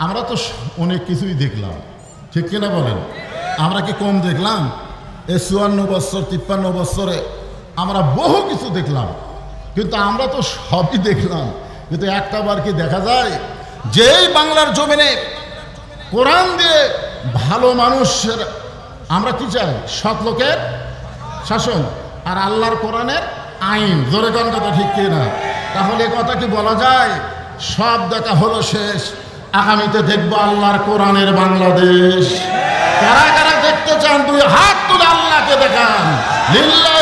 আমরা তো অনেক কিছুই দেখলাম, ঠিক কিনা বলেন? আমরা কি কম দেখলাম? এই 54 বছর 53 বছরে আমরা বহু কিছু দেখলাম, কিন্তু আমরা তো সবই দেখলাম, কিন্তু একটা বার কি দেখা যায় যেই বাংলার জমিনে কোরআন দিয়ে ভালো মানুষের আমরা কি চাই? সৎ লোকের শাসন আর আল্লাহর কোরআনের আইন। জোরে কোন কথা, ঠিক কিনা? তাহলে কথা কি বলা যায় সব দেখা হলো শেষ, আগামীতে দেখবো আল্লাহর কোরআনের বাংলাদেশ? কারা কারা দেখতে চান দুই হাত তুলে আল্লাহকে দেখান। লিল্লাহি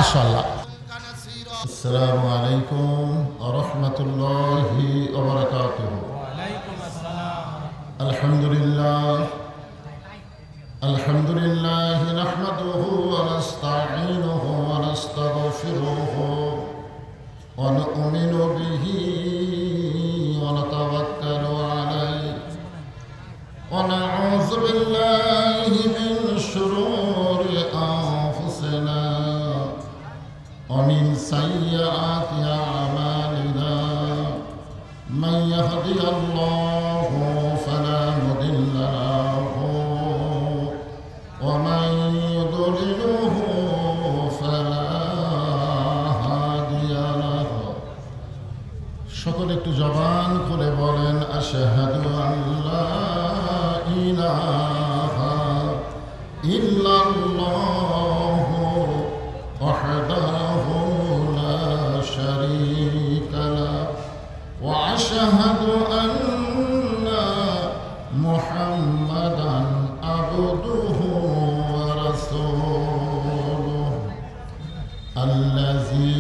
মাশাআল্লাহ। আসসালামু আলাইকুম ওয়া রাহমাতুল্লাহি ওয়া বারাকাতুহু। ওয়া আলাইকুম আসসালাম। আলহামদুলিল্লাহ নাহমাদুহু ওয়া নাস্তাঈনুহু ওয়া নাস্তাগফিরুহু ওয়া নু'মিনু বিহি ওয়া নাতাওয়াক্কালু আলাইহি ওয়া নাউযু বিল্লাহি মিন শুরুরি আনফুসিনা ومن سيئات أعمالنا من يهدي الله فلا مضل له ومن يضلله فلا هادي له। সকলে একটু জবান খুলে বলেন আশহাদু আল্লা ইলাহা ইল্লাল্লাহু ওয়াহদাহু লা শারীকা লাহু ওয়া আশহাদু আন্না মুহাম্মাদান আবদুহু ওয়া রাসূলুহু আল্লাযী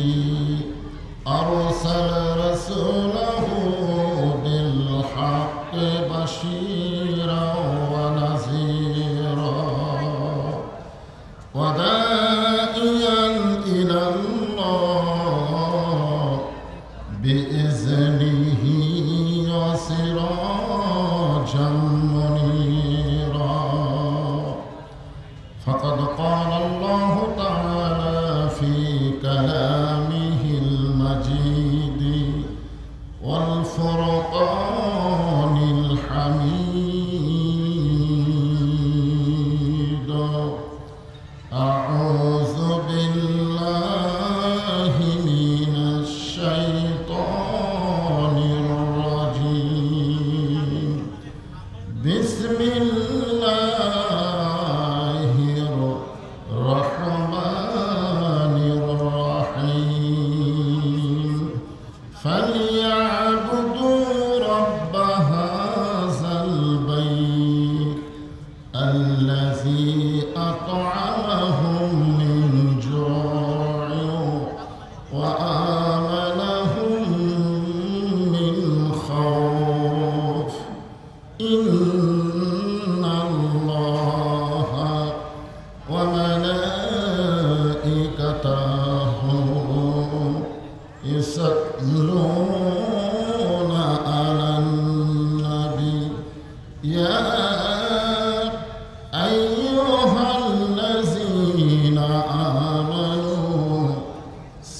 আরসালা রাসূলাহু বিল হাক্কি বাশীরাও ওয়া নাযীরা ওয়া দাঈয়ান ইলাল্লাহ বিইজনিহি ওয়া সিরাজাম মুনীরা। ফাকাদ ক্বালা আল্লাহু তাআলা ফি কালামিহিল মাজিদ ওয়াল ফুরকানিল হামিদ। আউযু বিল্লাহি মিনাশ শাইতানির রাজীম। বিসমিল্লাহির রহমানির রহিম। ফালইয়াবুদু রাব্ব হাযাল বাইত আল্লাযী আত'আমাহুম মিন জু'ইন ওয়া আমানাহুম মিন খাউফ। ইন্নাল্লাহা ওয়া মালাইকাতাহু ইউসাল্লুনা আলান নাবী ইয়া আইয়ুহাল্লাযীনা আমানু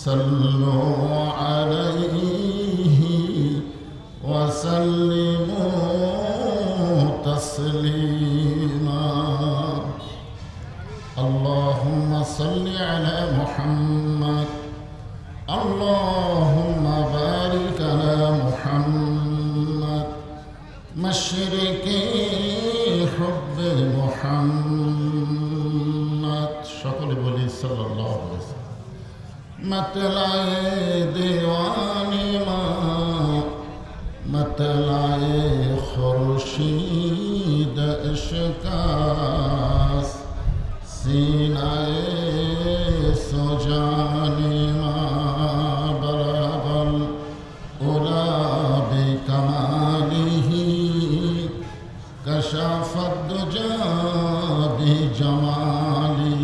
সাল্লু আলাইহি ওয়া সাল্লিমু তাসলিমা। আল্লাহুম্মা সাল্লি আলা মুহাম্মাদ আল্লাহুম্মা বারিক আলা মুহাম্মাদ মাশরিকি হুব্বে মুহাম্মাদ। সকলে বলি সাল্লাল্লাহু আলাইহি ওয়াসাল্লাম। मतलाए दीवानी माँ मतलाए खुर्शीद इश्कास सीनाए सुजानी माँ बराबल उला बिकमालिही कशाफत दुजा बिजमालिही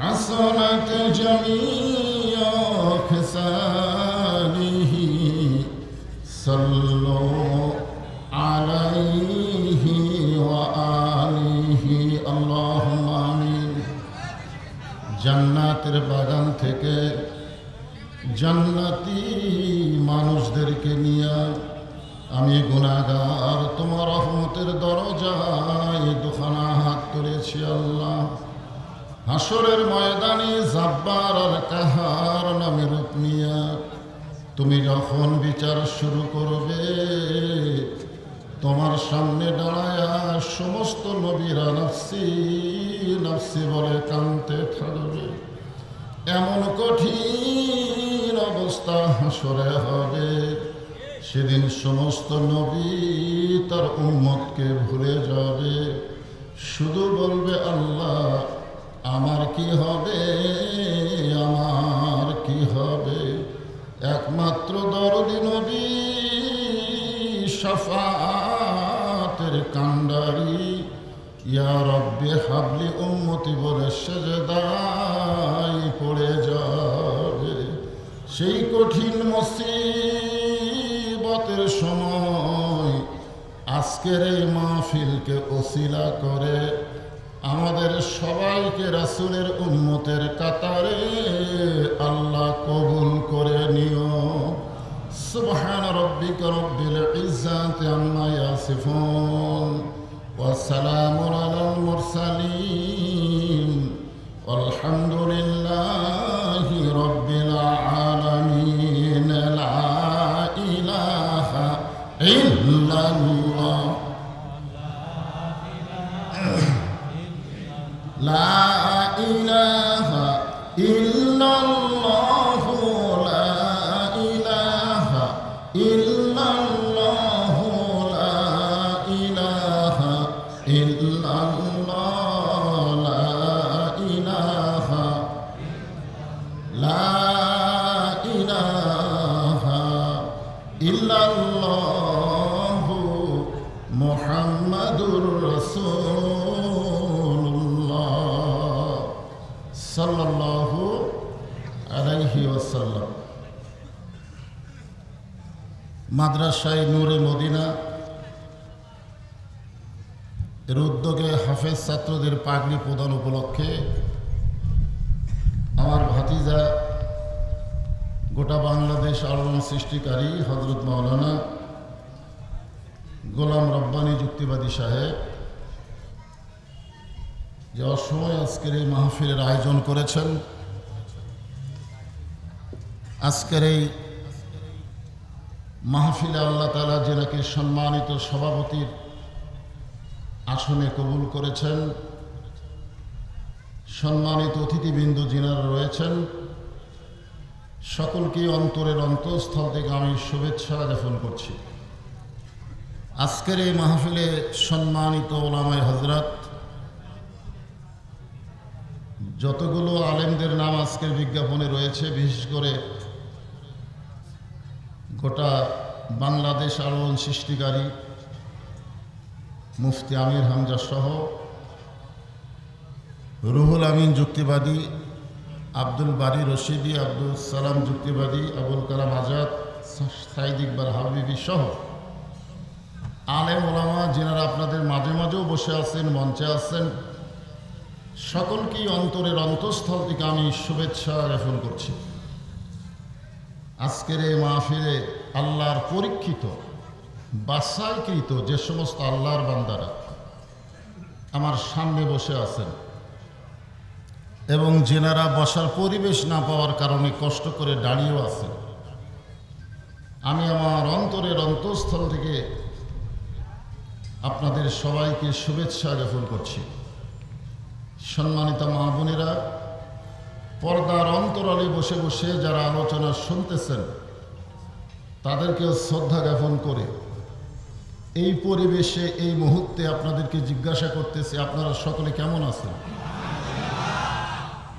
हसन حسنت جميع خصاله صلوا عليه وآله اللهم آمين জান্নাতের বাগান থেকে জান্নাতি মানুষদেরকে নিয়ে আমি গুনাহগার তোমার রহমতের দরজায় দুখানা হাত তুলেছি আল্লাহ। হাসরের ময়দানে জাব্বার আর কাহার নামে রূপ নিয়া তুমি যখন বিচার শুরু করবে, তোমার সামনে দাঁড়ায়া সমস্ত নবীরা নফসি নফসি বলে কাঁদতে থাকবে। এমন কঠিন অবস্থা হাসরে হবে, সেদিন সমস্ত নবী তার উম্মতকে ভুলে যাবে, শুধু বলবে আল্লাহ আমার কি হবে, আমার কি হবে। একমাত্র দরদি নবী শাফাতের কান্ডারি ইয়া রব্বে হাবলি উম্মতি বলে সেজদায় পড়ে যাবে। সেই কঠিন মুসিবতের সময় আজকের এই মাহফিলকে ওসিলা করে আমাদের সবাইকে রাসূলের উম্মতের কাতারে আল্লাহ কবুল করে নিও। সুবহান রাব্বিকা রব্বিল ইজ্জাতি আম্মা ইয়াসিফুন ওয়া সালামুন আলাল মুরসালিন ওয়ালহামদুলিল্লাহি রাব্বিল আলামিন। লা ইলাহা ইল্লাল্লাহ লা ইলাহা ইল্লাল্লাহ লা ইলাহা ইল্লাল্লাহ লা ইলাহা ইল্লাল্লাহ লা ইলাহা লা ইলাহা ইল্লাল্লাহ মুহাম্মাদুর রাসূলুল্লাহ সাল্লাল্লাহু আলাইহি ওয়াসাল্লাম। মাদ্রাসায় নূরে মদিনা এর উদ্যোগে হাফেজ ছাত্রদের পাগড়ি প্রদান উপলক্ষে আমার ভাতিজা গোটা বাংলাদেশ আলোড়ন সৃষ্টিকারী হযরত মাওলানা গোলাম রব্বানী যুক্তিবাদী সাহেব যে অসময় আজকের এই মাহফিলের আয়োজন করেছেন, আজকের এই মাহফিলে আল্লাহ তাআলা যেনাকে সম্মানিত সভাপতির আসনে কবুল করেছেন, সম্মানিত অতিথিবৃন্দ যিনারা রয়েছেন, সকলকে অন্তরের অন্তঃস্থল থেকে আমি শুভেচ্ছা জ্ঞাপন করছি। আজকের এই মাহফিলে সম্মানিত ওলামায়ে হযরত যতগুলো আলেমদের নাম আজকের বিজ্ঞাপনে রয়েছে, বিশেষ করে গোটা বাংলাদেশ আলোড়ন সৃষ্টিকারী মুফতি আমির হামজা সহ রুহুল আমিন যুক্তিবাদী, আব্দুল বারী রশিদি, আব্দুল সালাম যুক্তিবাদী, আবুল কালাম আজাদ, সাইদ ইকবাল হাবিবি সহ আলেম ওলামা যিনারা আপনাদের মাঝে মাঝেও বসে আছেন, মঞ্চে আছেন, সকলকেই অন্তরের অন্তঃস্থল থেকে আমি শুভেচ্ছা জ্ঞাপন করছি। আজকের এই মাহফিলে আল্লাহর পরীক্ষিত বাছাইকৃত যে সমস্ত আল্লাহর বান্দারা আমার সামনে বসে আছেন এবং যেনারা বসার পরিবেশ না পাওয়ার কারণে কষ্ট করে দাঁড়িয়েও আছেন, আমি আমার অন্তরের অন্তঃস্থল থেকে আপনাদের সবাইকে শুভেচ্ছা জ্ঞাপন করছি। সম্মানিত মা বোনেরা, পর্দার অন্তরালে বসে বসে যারা আলোচনা শুনতেছেন তাদেরকেও শ্রদ্ধা জ্ঞাপন করে এই পরিবেশে এই মুহূর্তে আপনাদেরকে জিজ্ঞাসা করতেছি, আপনারা সকলে কেমন আছেন?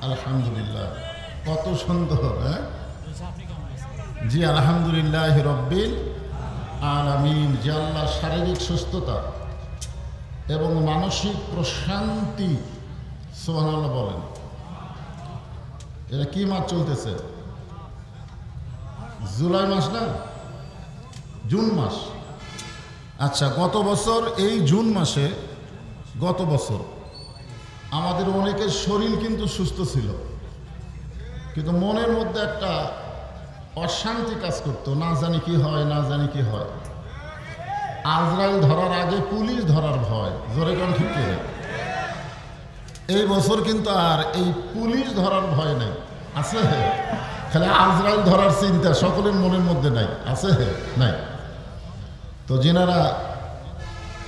আলহামদুলিল্লাহ। কত সুন্দর, হ্যাঁ জি, আলহামদুলিল্লাহ রব্বিল আলামিন। যে আল্লাহ শারীরিক সুস্থতা এবং মানসিক প্রশান্তি, সুবহানাল্লাহ বলেন, এটা কি মাস চলতেছে? জুলাই মাস না, জুন মাস। আচ্ছা, গত বছর এই জুন মাসে গত বছর আমাদের অনেকের শরীর কিন্তু সুস্থ ছিল, কিন্তু মনের মধ্যে একটা অশান্তি কাজ করতো, না জানি কি হয়, না জানি কি হয়। আজরাইল ধরার আগে পুলিশ ধরার ভয়, জোরে কোন ঠিক করে। এই বছর কিন্তু আর এই পুলিশ ধরার ভয় নেই, আছে? খালি আজরাইল ধরার চিন্তা সকলের মনের মধ্যে নাই, আছে? নাই। তো যিনারা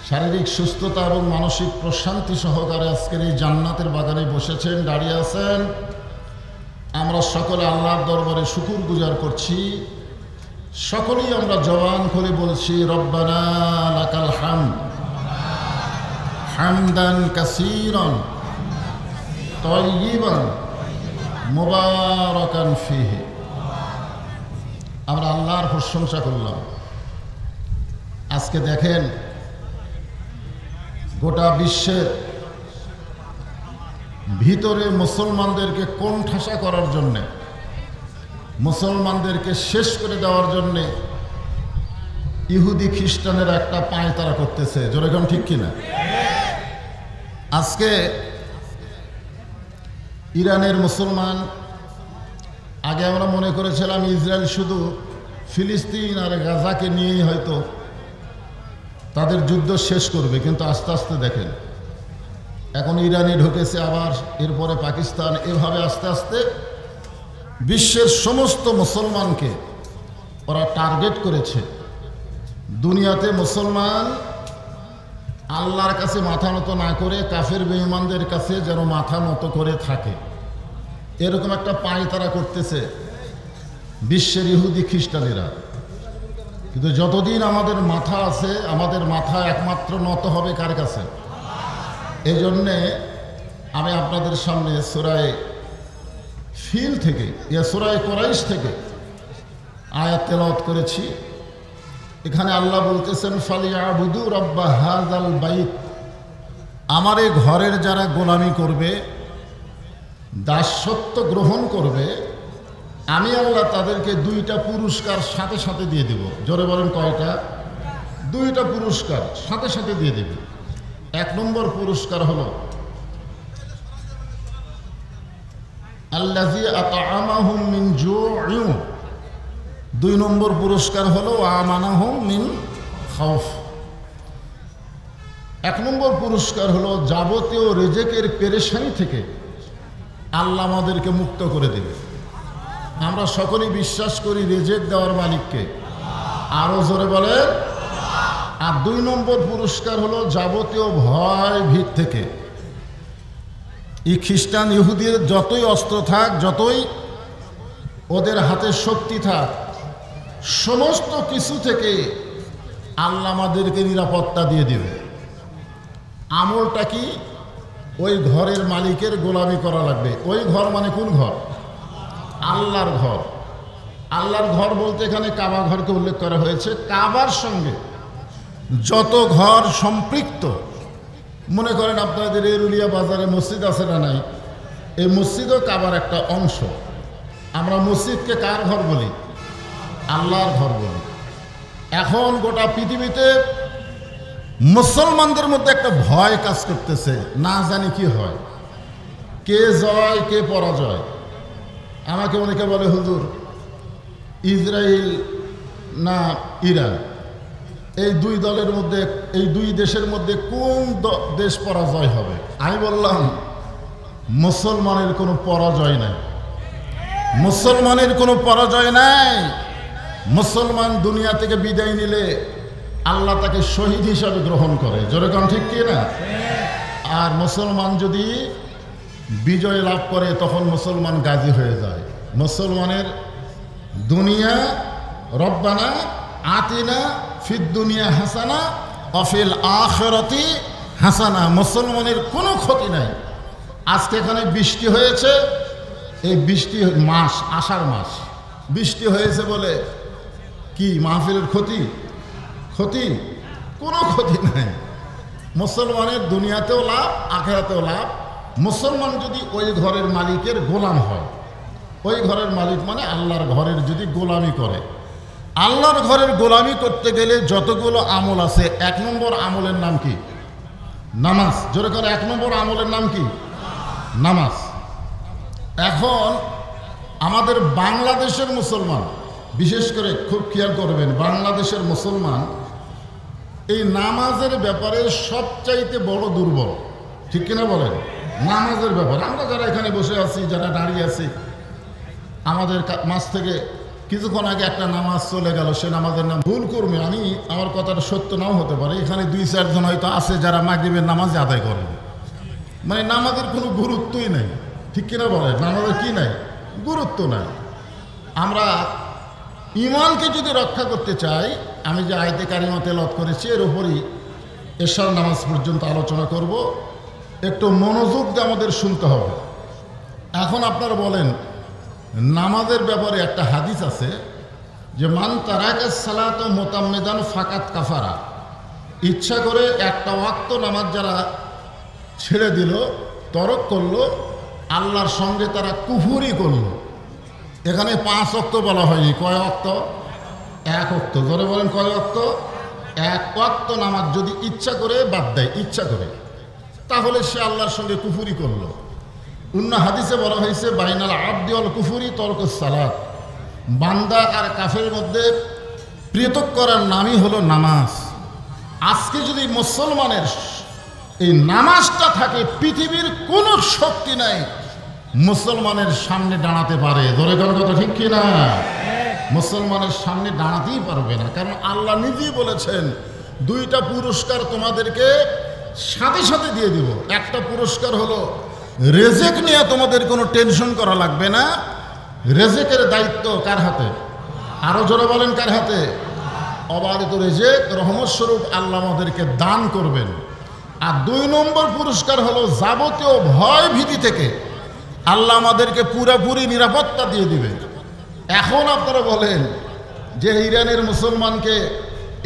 শারীরিক সুস্থতা এবং মানসিক প্রশান্তি সহকারে আজকের এই জান্নাতের বাগানে বসেছেন, দাঁড়িয়ে আছেন, আমরা সকলে আল্লাহর দরবারে শুকুর গুজার করছি। সকলেই আমরা জবান করে বলছি, রব্বানা লাকাল হামদ হামদান কাসীরান তাইয়িবান মুবারাকান ফীহি। আমরা আল্লাহর প্রশংসা করলাম। আজকে দেখেন, গোটা বিশ্বের ভিতরে মুসলমানদেরকে কোণঠাসা করার জন্যে, মুসলমানদেরকে শেষ করে দেওয়ার জন্যে ইহুদি খ্রিস্টানের একটা পায়তারা করতেছে, যেরকম ঠিক কিনা? আজকে ইরানের মুসলমান, আগে আমরা মনে করেছিলাম ইসরায়েল শুধু ফিলিস্তিন আর গাজাকে নিয়েই হয়তো তাদের যুদ্ধ শেষ করবে, কিন্তু আস্তে আস্তে দেখেন এখন ইরানে ঢুকেছে, আবার এরপরে পাকিস্তান, এভাবে আস্তে আস্তে বিশ্বের সমস্ত মুসলমানকে ওরা টার্গেট করেছে। দুনিয়াতে মুসলমান আল্লাহর কাছে মাথা নত না করে কাফের বেঈমানদের কাছে যেন মাথা নত করে থাকে, এরকম একটা পায়তারা করতেছে বিশ্বের ইহুদি খ্রিস্টানেরা। কিন্তু যতদিন আমাদের মাথা আছে, আমাদের মাথা একমাত্র নত হবে কার কাছে? এই জন্যে আমি আপনাদের সামনে সূরায়ে ফিল থেকে, সূরায়ে কুরাইশ থেকে আয়াত তেলাওয়াত করেছি। এখানে আল্লাহ বলতেছেন, ফালিয়াবুদু রাব্বা হাযাল বাইত, আমার এই ঘরের যারা গোলামি করবে, দাসত্ব গ্রহণ করবে, আমি আল্লাহ তাদেরকে দুইটা পুরস্কার সাথে সাথে দিয়ে দেব। জোরে বলেন কয়টা? দুইটা পুরস্কার সাথে সাথে দিয়ে দেব। এক নম্বর পুরস্কার হলো আল্লাযী আত'আমাহুম মিন জু'ইন, দুই নম্বর পুরস্কার হলো আমানাহুম মিন খাউফ। এক নম্বর পুরস্কার হলো যাবতীয় রিজিকের পেরেশানি থেকে আল্লাহ আমাদেরকে মুক্ত করে দেবে। আমরা সকলেই বিশ্বাস করি রিজিক দেওয়ার মালিককে, আরো জোরে বলে। আর দুই নম্বর পুরস্কার হলো যাবতীয় ভয় ভীত থেকে। এই খ্রিস্টান ইহুদির যতই অস্ত্র থাক, যতই ওদের হাতে শক্তি থাক, সমস্ত কিছু থেকে আল্লাহ আমাদেরকে নিরাপত্তা দিয়ে দেবে। আমলটা কি? ওই ঘরের মালিকের গোলামি করা লাগবে। ওই ঘর মানে কোন ঘর? আল্লাহর ঘর। আল্লাহর ঘর বলতে এখানে কাবা ঘরকে উল্লেখ করা হয়েছে। কাবার সঙ্গে যত ঘর সম্পৃক্ত, মনে করেন আপনাদের এরুলিয়া বাজারে মসজিদ আছে না নাই, এই মসজিদও কাবার একটা অংশ। আমরা মসজিদকে কার ঘর বলি? আল্লাহর ঘর বলি। এখন গোটা পৃথিবীতে মুসলমানদের মধ্যে একটা ভয় কাজ করতেছে, না জানি কি হয়, কে জয় কে পরাজয়। আমাকে অনেকে বলে, হুজুর ইসরায়েল না ইরান, এই দুই দলের মধ্যে, এই দুই দেশের মধ্যে কোন দেশ পরাজয় হবে? আমি বললাম, মুসলমানের কোনো পরাজয় নাই, মুসলমানের কোনো পরাজয় নাই। মুসলমান দুনিয়া থেকে বিদায় নিলে আল্লাহ তাকে শহীদ হিসাবে গ্রহণ করে, যেরকম ঠিক কি না? আর মুসলমান যদি বিজয় লাভ করে তখন মুসলমান গাজী হয়ে যায়। মুসলমানের দুনিয়া রব্বানা আতিনা ফিদ দুনিয়া হাসানা অফিল আখিরাতি হাসানা, মুসলমানের কোনো ক্ষতি নাই। আজকে এখানে বৃষ্টি হয়েছে, এই বৃষ্টি মাস আষাঢ় মাস বৃষ্টি হয়েছে বলে কি মাহফিলের ক্ষতি? ক্ষতি? কোনো ক্ষতি নাই। মুসলমানের দুনিয়াতেও লাভ, আখিরাতেও লাভ। মুসলমান যদি ওই ঘরের মালিকের গোলাম হয়, ওই ঘরের মালিক মানে আল্লাহর ঘরের যদি গোলামি করে, আল্লাহর ঘরের গোলামি করতে গেলে যতগুলো আমল আছে, 1 নম্বর আমলের নাম কি? নামাজ। জোরে করে 1 নম্বর আমলের নাম কি? নামাজ। এখন আমাদের বাংলাদেশের মুসলমান, বিশেষ করে খুব খেয়াল করবেন, বাংলাদেশের মুসলমান এই নামাজের ব্যাপারে সবচাইতে বড় দুর্বল, ঠিক কিনা বলেন? নামাজের ব্যাপারে আমরা যারা এখানে বসে আছি, যারা দাঁড়িয়ে আছি, আমাদের মাঝ থেকে কিছুক্ষণ আগে একটা নামাজ চলে গেল, সে নামাজের নাম ভুল করবে, আমি আমার কথাটা সত্য নাও হতে পারে, এখানে 2-4 জন হয়তো আছে যারা মাগরিবের নামাজ আদায় করেন, মানে নামাজের কোনো গুরুত্বই নেই, ঠিক কিনা বলেন? নামাজের কি নাই? গুরুত্ব নাই। আমরা ইমানকে যদি রক্ষা করতে চাই, আমি যে আয়াতে কারিমা তেলাওয়াত করেছি এর উপরই এশার নামাজ পর্যন্ত আলোচনা করব, একটু মনোযোগ দিয়ে আমাদের শুনতে হবে। এখন আপনারা বলেন, নামাজের ব্যাপারে একটা হাদিস আছে যে মান তারাকা সালাত মুতাম্মিদান ফাকাত কাফারা, ইচ্ছা করে একটা ওয়াক্ত নামাজ যারা ছেড়ে দিল, তরক করলো, আল্লাহর সঙ্গে তারা কুফরি করলো। এখানে 5 ওয়াক্ত বলা হয়নি, কয় ওয়াক্ত? 1 ওয়াক্ত। ধরে বলেন কয় ওয়াক্ত? 1 ওয়াক্ত নামাজ যদি ইচ্ছা করে বাদ দেয়, ইচ্ছা করে, তাহলে সে আল্লাহর সঙ্গে কুফরি করলো। অন্য হাদিসে বলা হয়েছে বাইনাল আবদি ওয়াল কুফরি তরকুস সালাত, বান্দা আর কাফের মধ্যে পৃথক করার নামই হলো নামাজ। আজকে যদি মুসলমানের এই নামাজটা থাকে, পৃথিবীর কোনো শক্তি নাই মুসলমানের সামনে দাঁড়াতে পারে। ধরে কোন কথা ঠিক কিনা? মুসলমানের সামনে দাঁড়াতেই পারবে না, কারণ আল্লাহ নিজেই বলেছেন 2টা পুরস্কার তোমাদেরকে সাথে সাথে দিয়ে দিব। একটা পুরস্কার হলো রেজেক নিয়ে তোমাদের কোনো টেনশন করা লাগবে না, রেজেকের দায়িত্ব কার হাতে? আরো জোরে বলেন কার হাতে? অবারিত রেজেক রহমত স্বরূপ আল্লাহ আমাদেরকে দান করবেন। আর 2 নম্বর পুরস্কার হলো যাবতীয় ভয় ভীতি থেকে আল্লাহ আমাদেরকে পুরোপুরি নিরাপত্তা দিয়ে দিবে। এখন আপনারা বলেন যে ইরানের মুসলমানকে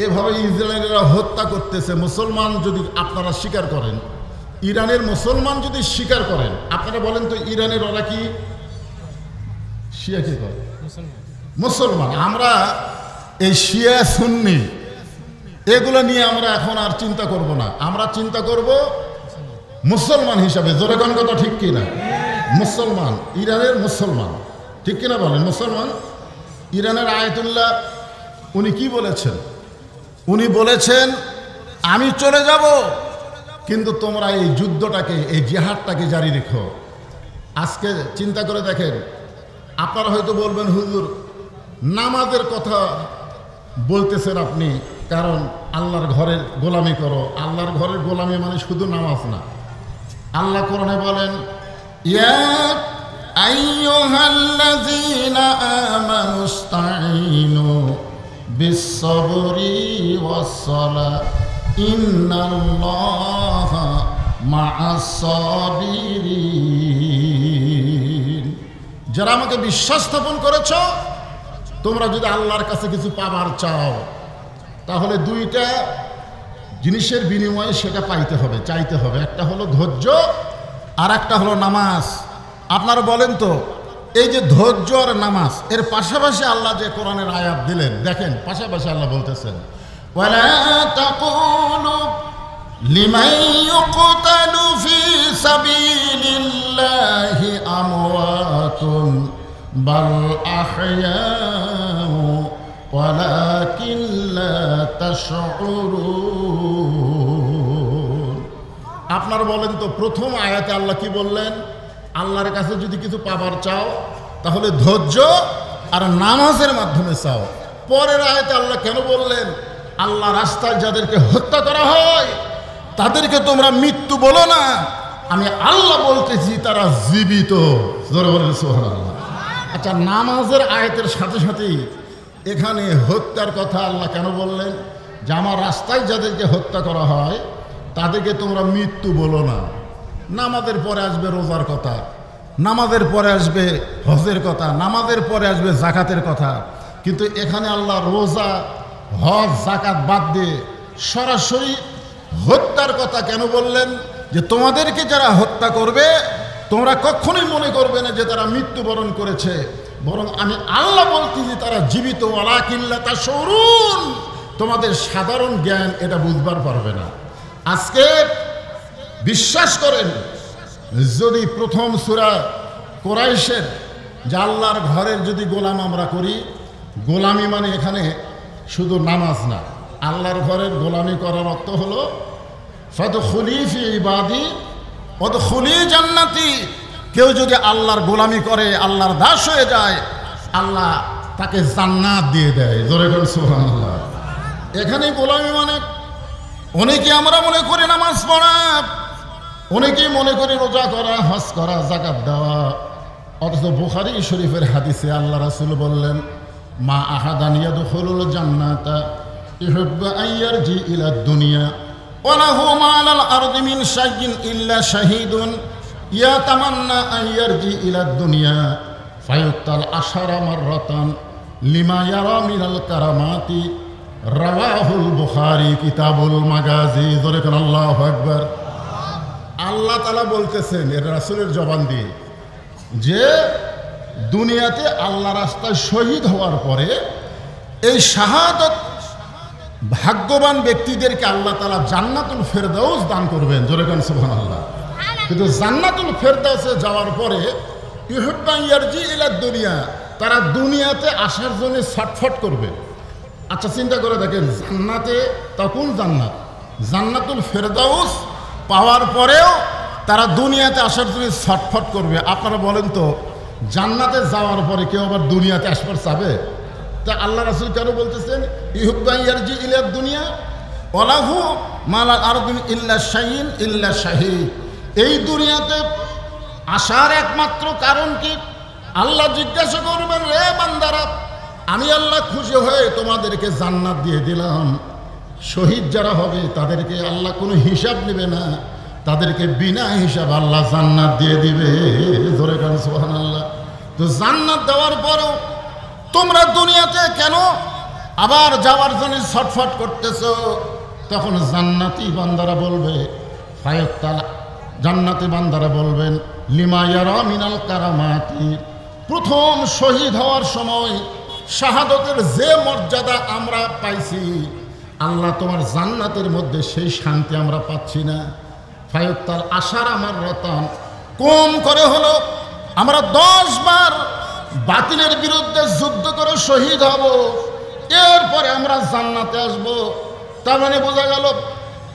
এভাবে ইসরায়েলিরা হত্যা করতেছে, মুসলমান যদি আপনারা স্বীকার করেন, ইরানের মুসলমান যদি স্বীকার করেন, আপনারা বলেন তো ইরানের ওরা কি শিয়া কি করে? মুসলমান। আমরা এই শিয়া সুন্নি এগুলো নিয়ে আমরা এখন আর চিন্তা করব না, আমরা চিন্তা করব মুসলমান হিসাবে। জোরে কোন কথা ঠিক কিনা? মুসলমান, ইরানের মুসলমান, ঠিক কিনা বলেন? মুসলমান। ইরানের আয়াতুল্লাহ উনি কি বলেছেন? উনি বলেছেন আমি চলে যাব, কিন্তু তোমরা এই যুদ্ধটাকে, এই জিহাদটাকে জারি রেখো। আজকে চিন্তা করে দেখেন, আপনারা হয়তো বলবেন হুজুর নামাজের কথা বলতেছেন আপনি, কারণ আল্লাহর ঘরের গোলামি করো। আল্লাহর ঘরের গোলামি মানে শুধু নামাজ না। আল্লাহ কোরআনে বলেন ইয়া আইয়ুহাল্লাযীনা আমানুস্তাঈনু বিস-সাবরি ওয়াস-সালাহ ইন্নাল্লাহা মা'আস-সাবিরিন। যারা আমাকে বিশ্বাস স্থাপন করেছ, তোমরা যদি আল্লাহর কাছে কিছু পাবার চাও, তাহলে 2টা জিনিসের বিনিময়ে সেটা পাইতে হবে, চাইতে হবে। একটা হলো ধৈর্য, আর একটা হলো নামাজ। আপনারা বলেন তো, এই যে ধৈর্য আর নামাজ, এর পাশাপাশি আল্লাহ যে কোরআনের আয়াত দিলেন, দেখেন পাশাপাশি আল্লাহ বলতেছেন ওয়ালা তাকুলু লিমান ইউকতালু ফি সাবিলিল্লাহি আমওয়াতুন বাল আহইয়াউ ওয়ালাকিন লা তাশউরুন। আপনারা বলেন তো, প্রথম আয়াতে আল্লাহ কি বললেন? আল্লাহর কাছে যদি কিছু পাবার চাও তাহলে ধৈর্য আর নামাজের মাধ্যমে চাও। পরের আয়াতে আল্লাহ কেন বললেন আল্লাহ রাস্তায় যাদেরকে হত্যা করা হয় তাদেরকে তোমরা মৃত্যু বলো না, আমি আল্লাহ বলতেছি তারা জীবিত। জোরে বলেন সুবহানাল্লাহ। আচ্ছা, নামাজের আয়াতের সাথে সাথেই এখানে হত্যার কথা আল্লাহ কেন বললেন? যে আমার রাস্তায় যাদেরকে হত্যা করা হয় তাদেরকে তোমরা মৃত্যু বলো না। নামাজের পরে আসবে রোজার কথা, নামাজের পরে আসবে হজের কথা, নামাজের পরে আসবে জাকাতের কথা, কিন্তু এখানে আল্লাহ রোজা, হজ, জাকাত বাদ দিয়ে সরাসরি হত্যার কথা কেন বললেন? যে তোমাদেরকে যারা হত্যা করবে তোমরা কখনোই মনে করবে না যে তারা মৃত্যুবরণ করেছে, বরং আমি আল্লাহ বলতেছি তারা জীবিত। ওয়ালাকিল্লা তাশউরুন, তোমাদের সাধারণ জ্ঞান এটা বুঝবার পারবে না। আজকে বিশ্বাস করেন, যদি প্রথম সূরা কুরাইশের যে আল্লাহর ঘরের যদি গোলাম আমরা করি, গোলামি মানে এখানে শুধু নামাজ না, আল্লাহর ঘরের গোলামি করার অর্থ হলো ফাদখুলি ফি ইবাদি ওয়াদখুলি জান্নাতি। কেউ যদি আল্লাহর গোলামি করে, আল্লাহর দাস হয়ে যায়, আল্লাহ তাকে জান্নাত দিয়ে দেয়। জোরে বলুন সুবহানাল্লাহ। এখানে গোলামি মানে অনেকে আমরা মনে করি নামাজ পড়া, অনেকেই মনে করি রোজা করা, হজ করা, যাকাত দেওয়া। অথচ বুখারী শরীফের হাদিসে আল্লাহ রাসূল বললেন, মা আহাদান ইয়াদখুলুল জান্নাতা ইউহিব্বু আন ইয়ারজি ইলা দুনিয়া ওয়া লাহু মা আলাল আরদি মিন শাইইন ইল্লা শাহীদুন ইয়াতামান্না আন ইয়ারজি ইলা দুনিয়া ফায়ুক্তাল আশারা মাররাতান লিমা ইয়ারা মিনাল কারামাতি। রাওয়াহুল বুখারী কিতাবুল মাগাজি। জোরে কোন আল্লাহু আকবার। আল্লাহ তাআলা বলতেছেন এর রাসূলের জবান দিয়ে যে দুনিয়াতে আল্লাহ রাস্তায় শহীদ হওয়ার পরে এই শাহাদাত ভাগ্যবান ব্যক্তিদেরকে আল্লাহ তাআলা জান্নাতুল ফেরদাউস দান করবেন। জোরে কোন সুবহানাল্লাহ। কিন্তু জান্নাতুল ফেরদাউসে যাওয়ার পরে ইউহিব্বু আন ইয়ারজি ইলা দুনিয়া, তারা দুনিয়াতে আসার জন্য ছটফট করবে। আচ্ছা চিন্তা করে দেখেন, জান্নাতে তখন জান্নাত, জান্নাতুল ফেরদাউস পাওয়ার পরেও তারা দুনিয়াতে আসার জন্য ছটফট করবে। আপনারা বলেন তো, জান্নাতে যাওয়ার পরে কেউ আবার দুনিয়াতে আসবার চাবে? তা আল্লাহ রাসূল কেন বলতেছেন ইউহিব্বু আন ইয়ারজি ইলা দুনিয়া ওয়া লাহু মা আলাল আরদি ইল্লা শাইইন ইল্লা শাহীদ। এই দুনিয়াতে আসার একমাত্র কারণ কি? আল্লাহ জিজ্ঞাসা করবেন, রে বান্দারা, আমি আল্লাহ খুশি হয়ে তোমাদেরকে জান্নাত দিয়ে দিলাম, শহীদ যারা হবে তাদেরকে আল্লাহ কোনো হিসাব নেবে না, তাদেরকে বিনা হিসাব আল্লাহ জান্নাত দিয়ে দিবে। ধরে গান সুবহানাল্লাহ। তো জান্নাত দেওয়ার পরেও তোমরা দুনিয়াতে কেন আবার যাওয়ার জন্য ছটফট করতেছো? তখন জান্নাতি বান্দারা বলবে, ফায়ুক্তাল, জান্নাতি বান্দারা বলবেন, লিমা ইয়ারা মিনাল কারামাতি। প্রথম শহীদ হওয়ার সময় শাহাদতের যে মর্যাদা আমরা পাইছি, আল্লাহ তোমার জান্নাতের মধ্যে সেই শান্তি আমরা পাচ্ছি না। ফায়ুক্তাল আশার আমার রতন, কম করে হলো আমরা 10 বার বাতিলের বিরুদ্ধে যুদ্ধ করে শহীদ হব, এরপরে আমরা জান্নাতে আসব। তার মানে বোঝা গেল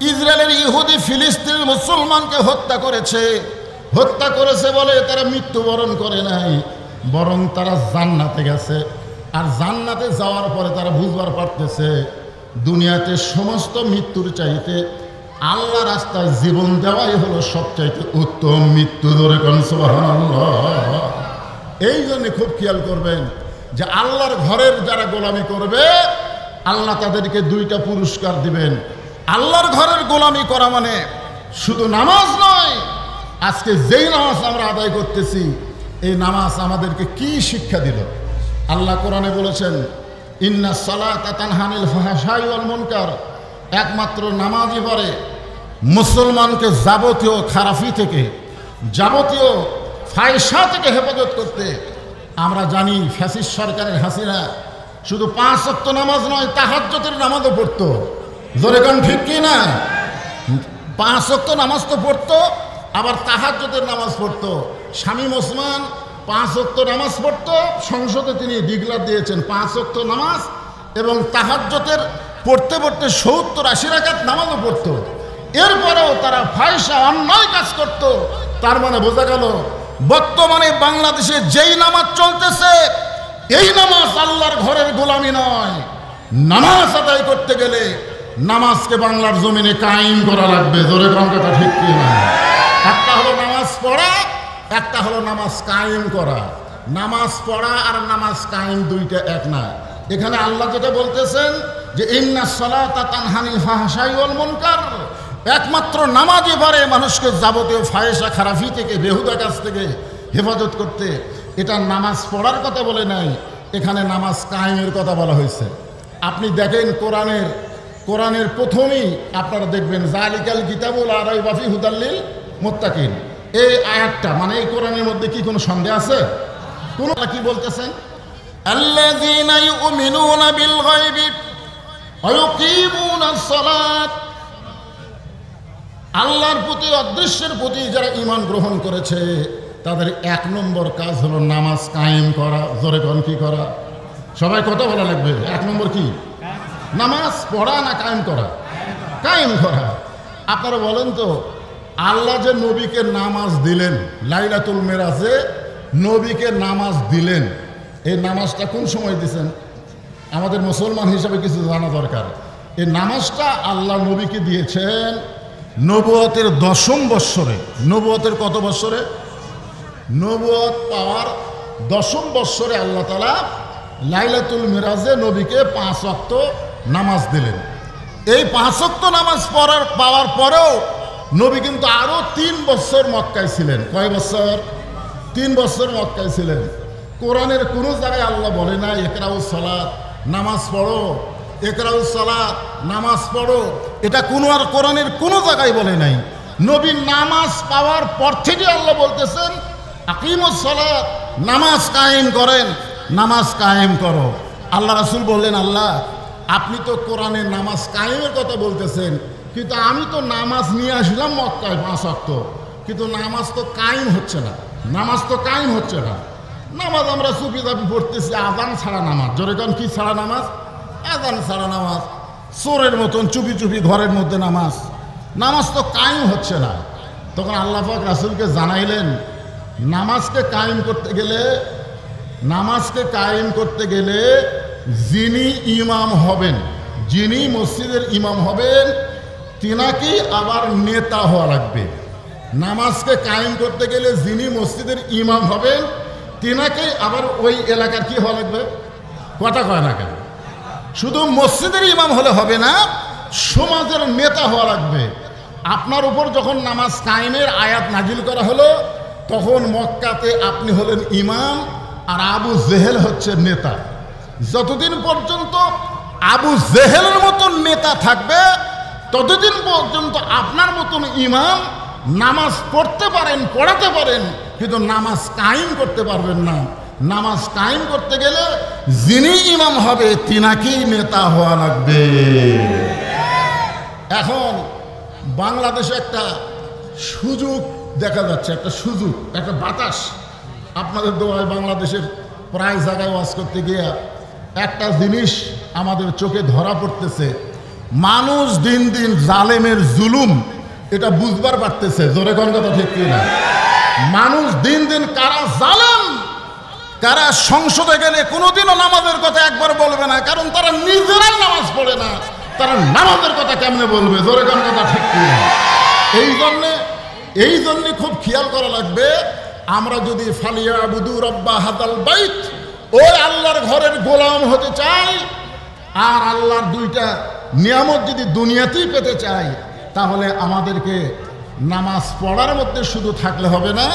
ইসরায়েলের ইহুদি ফিলিস্তিনের মুসলমানকে হত্যা করেছে বলে তারা মৃত্যুবরণ করে নাই, বরং তারা জান্নাতে গেছে। আর জান্নাতে যাওয়ার পরে তারা বুঝবার পারতেছে দুনিয়াতে সমস্ত মৃত্যুর চাইতে আল্লাহ রাস্তায় জীবন দেওয়াই হলো সবচাইতে উত্তম মৃত্যু। ধরে কোন সুবহানাল্লাহ। এই জন্য খুব খেয়াল করবেন যে আল্লাহর ঘরের যারা গোলামি করবে, আল্লাহ তাদেরকে 2টা পুরস্কার দিবেন। আল্লাহর ঘরের গোলামি করা মানে শুধু নামাজ নয়। আজকে যেই নামাজ আমরা আদায় করতেছি, এই নামাজ আমাদেরকে কি শিক্ষা দিল? আল্লাহ কোরআনে বলেছেন, ইন্না সালাতা তানহা আনিল ফাহশাই ওয়াল মুনকার। একমাত্র নামাজই পারে মুসলমানকে যাবতীয় খারাপি থেকে, যাবতীয় ফায়সা থেকে হেফাজত করতে। আমরা জানি ফ্যাসিস্ট সরকারের হাসিনা শুধু 5 ওয়াক্ত নামাজ নয়, তাহাজ্জুদের নামাজও পড়তো। জোরে কোন ঠিক কি না? 5 ওয়াক্ত নামাজ তো পড়তো, আবার তাহাজ্জুদের নামাজ পড়তো। শামীম ওসমান 5 ওয়াক্ত নামাজ পড়তো, সংসদে তিনি ডিক্লার দিয়েছেন 5 ওয়াক্ত নামাজ, এবং তাহাজ্জুদের পড়তে পড়তে 70-80 রাকাত নামাজও পড়তো। এরপরেও তারা ফায়সা অন্যায় কাজ করত। তার মানে বোঝা গেল বর্তমানে বাংলাদেশে যেই নামাজ চলতেছে, এই নামাজ আল্লাহর ঘরের গোলামি নয়। নামাজ আদায় করতে গেলে নামাজকে বাংলার জমিনে কায়েম করা লাগবে। জোরে কোন কথা ঠিক কি না? একটা হলো নামাজ পড়া, একটা হলো নামাজ কায়েম করা। নামাজ পড়া আর নামাজ কায়েম 2টা এক না। এখানে আল্লাহ যেটা বলতেছেন যে ইন্নাস সালাতা তানহা আনিল ফাহশাই ওয়াল মুনকার, একমাত্র নামাজই পারে মানুষকে যাবতীয় ফায়সা খারাপি থেকে, বেহুদা কাজ থেকে হেফাজত করতে। এটা নামাজ পড়ার কথা বলে নাই, এখানে নামাজ কায়েমের কথা বলা হয়েছে। আপনি দেখেন কোরআনের প্রথমেই আপনারা দেখবেন জালিকাল কিতাবুল লা রাইবা ফীহি হুদাল লিল মুত্তাকিন। এই আয়াতটা মানে এই কোরআনের মধ্যে কি কোনো সন্দেহ আছে? কোন কি বলতেছেন? আল্লাযীনা ইউমিনুনা বিল গায়বি ওয়া ইউকিমুনাস সালাত, আল্লাহর প্রতি অদৃশ্যের প্রতি যারা ঈমান গ্রহণ করেছে তাদের এক নম্বর কাজ হলো নামাজ কায়েম করা। জোরে কোন কি করা? সবাই কথা বলা লাগবে। এক নম্বর কি? নামাজ পড়া না কায়েম করা? কায়েম করা। আপনারা বলেন তো, আল্লাহ যে নবীকে নামাজ দিলেন, লাইলাতুল মেরাজে নবীকে নামাজ দিলেন, এই নামাজটা কোন সময় দিয়েছেন? আমাদের মুসলমান হিসাবে কিছু জানা দরকার। এই নামাজটা আল্লাহ নবীকে দিয়েছেন নবুয়তের 10ম বৎসরে। নবুয়তের কত বৎসরে? নবুয়ত পাওয়ার 10ম বৎসরে আল্লাহ তাআলা লাইলাতুল মিরাজে নবীকে 5 ওয়াক্ত নামাজ দিলেন। এই 5 ওয়াক্ত নামাজ পাওয়ার পরেও নবী কিন্তু আরো 3 বছর মক্কায় ছিলেন। কয় বছর? 3 বছর মক্কায় ছিলেন। কোরআনের কোন জায়গায় আল্লাহ বলে না ইকরাউস সালাত, নামাজ পড়ো, ইকরাউস সালাত, নামাজ পড়ো। এটা কোন আর কোরআনের কোন জায়গায় বলে নাই। নবী নামাজ পাওয়ার পর থেকে আল্লাহ বলতেছেন আকিমুস সালাত, নামাজ কায়েম করেন, নামাজ কায়েম করো। আল্লাহ রাসূল বললেন, আল্লাহ আপনি তো কোরআনে নামাজ কায়েমের কথা বলতেছেন, কিন্তু আমি তো নামাজ নিয়ে আসলাম মক্কায় 5 ওয়াক্ত, কিন্তু নামাজ তো কায়েম হচ্ছে না, নামাজ তো কায়েম হচ্ছে না। নামাজ আমরা চুপি চাপি পড়তেছি, আজান ছাড়া নামাজ। জোরে কোন কি ছাড়া নামাজ? আজান ছাড়া নামাজ। চোরের মতন চুপি চুপি ঘরের মধ্যে নামাজ, নামাজ তো কায়েম হচ্ছে না। তখন আল্লাহ পাক রাসূলকে জানাইলেন, নামাজকে কায়েম করতে গেলে, নামাজকে কায়েম করতে গেলে যিনি ইমাম হবেন, যিনি মসজিদের ইমাম হবেন, তিনাকেই আবার নেতা হওয়া লাগবে। নামাজকে কায়েম করতে গেলে যিনি মসজিদের ইমাম হবেন তিনাকেই আবার ওই এলাকার কি হওয়া লাগবে? কথা কয় না কেন? শুধু মসজিদের ইমাম হলে হবে না, সমাজের নেতা হওয়া লাগবে। আপনার উপর যখন নামাজ কায়েমের আয়াত নাজিল করা হলো, তখন মক্কাতে আপনি হলেন ইমাম আর আবু জেহেল হচ্ছে নেতা। যতদিন পর্যন্ত আবু জেহেলের মতন নেতা থাকবে, ততদিন পর্যন্ত আপনার মতন ইমাম নামাজ পড়তে পারেন, পড়াতে পারেন, কিন্তু নামাজ কায়েম করতে পারবেন না। নামাজ কায়েম করতে গেলে যিনি ইমাম হবে তিনাকেই নেতা হওয়া লাগবে। এখন বাংলাদেশে একটা সুযোগ দেখা যাচ্ছে, একটা সুযোগ, একটা বাতাস। আপনাদের দোয়ায় বাংলাদেশের প্রায় জায়গায় ওয়াজ করতে গিয়ে একটা জিনিস আমাদের চোখে ধরা পড়তেছে, মানুষ দিন দিন জালেমের জুলুম এটা বুঝবার পারতেছে। জোরে কোন কথা ঠিক কিনা? মানুষ দিন দিন কারা জালেম, কারা সংসদে গেলে কোনোদিনও নামাজের কথা একবার বলবে না, কারণ তারা নিজেরাই নামাজ পড়ে না, তারা নামাজের কথা কেমনে বলবে? জোরে কোন কথা ঠিক কিনা? এই জন্যে খুব খেয়াল করা লাগবে, আমরা যদি ফালিয়াবুদু রাব্বা হাযাল বাইত, ওই আল্লাহর ঘরের গোলাম হতে চাই, আর আল্লাহর 2টা নিয়ামত যদি দুনিয়াতেই পেতে চাই, তাহলে আমাদেরকে নামাজ পড়ার মধ্যে শুধু থাকলে হবে না,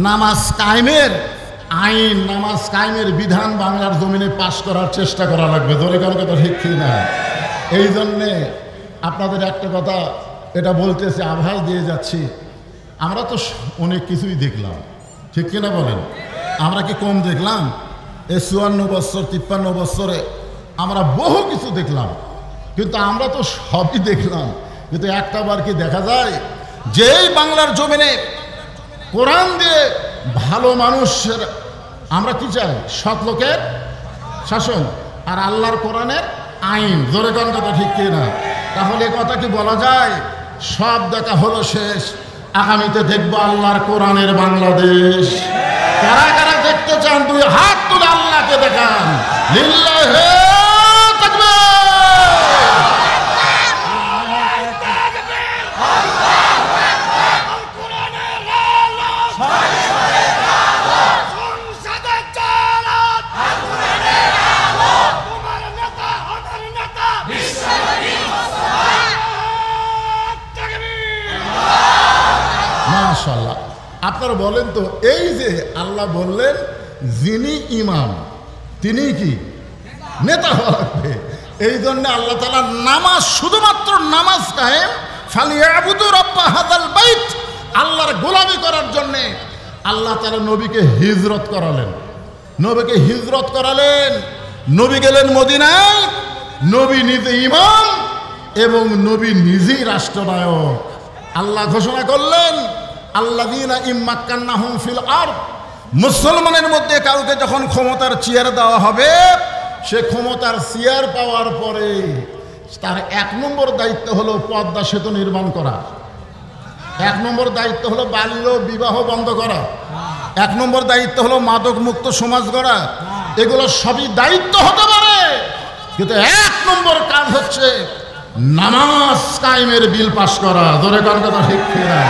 নামাজ কায়েমের আইন, নামাজ কায়েমের বিধান বাংলার জমিনে পাশ করার চেষ্টা করা লাগবে। ধরে কারো কথা ঠিক না? এই জন্যে আপনাদের একটা কথা এটা বলতেছে, আভাস দিয়ে যাচ্ছি, আমরা তো অনেক কিছুই দেখলাম, ঠিক কিনা বলেন? আমরা কি কম দেখলাম? এই 54 বছর 53 বছরে আমরা বহু কিছু দেখলাম, কিন্তু আমরা তো সবই দেখলাম, কিন্তু একটা বার কি দেখা যায় যেই বাংলার জমিনে কোরআন দিয়ে ভালো মানুষের, আমরা কি চাই? সৎ লোকের শাসন আর আল্লাহর কোরআনের আইন। জোরে কোন কথা ঠিক কিনা? তাহলে কথা কি বলা যায় সব দেখা হলো শেষ, আগামীতে দেখবো আল্লাহর কোরআনের বাংলাদেশ? কারা কারা দেখতে চান 2 হাত তুলে আল্লাহকে দেখান। লিল্লাহি মাশাআল্লাহ। আপনারা বলেন তো, এই যে আল্লাহ বললেন যিনি ইমাম তিনি কি নেতা হওয়া লাগবে, এই জন্য আল্লাহ তাআলা নামাজ, শুধুমাত্র নামাজ কায়েম, ফালিয়াবুদু রাব্বা হাযাল বাইত, আল্লাহর গোলামি করার জন্যে আল্লাহ তাআলা নবীকে হিজরত করালেন। নবীকে হিজরত করালেন, নবী গেলেন মদিনায়, নবী নিজে ইমাম এবং নবী নিজেই রাষ্ট্রনায়ক। আল্লাহ ঘোষণা করলেন, আল্লাযীনা ইম্মাক্কান্নাহুম ফিল আরদ, মুসলমানের মধ্যে কাউকে যখন ক্ষমতার চেয়ার দেওয়া হবে, সে ক্ষমতার চেয়ার পাওয়ার পরে তার ১ নম্বর দায়িত্ব হলো পদ্মা সেতু নির্মাণ করা, ১ নম্বর দায়িত্ব হলো বাল্য বিবাহ বন্ধ করা, ১ নম্বর দায়িত্ব হলো মাদক মুক্ত সমাজ গড়া। এগুলো সবই দায়িত্ব হতে পারে, কিন্তু ১ নম্বর কাজ হচ্ছে নামাজ কায়েমের বিল পাশ করা। ধরে কোন কথা ঠিক কিনা?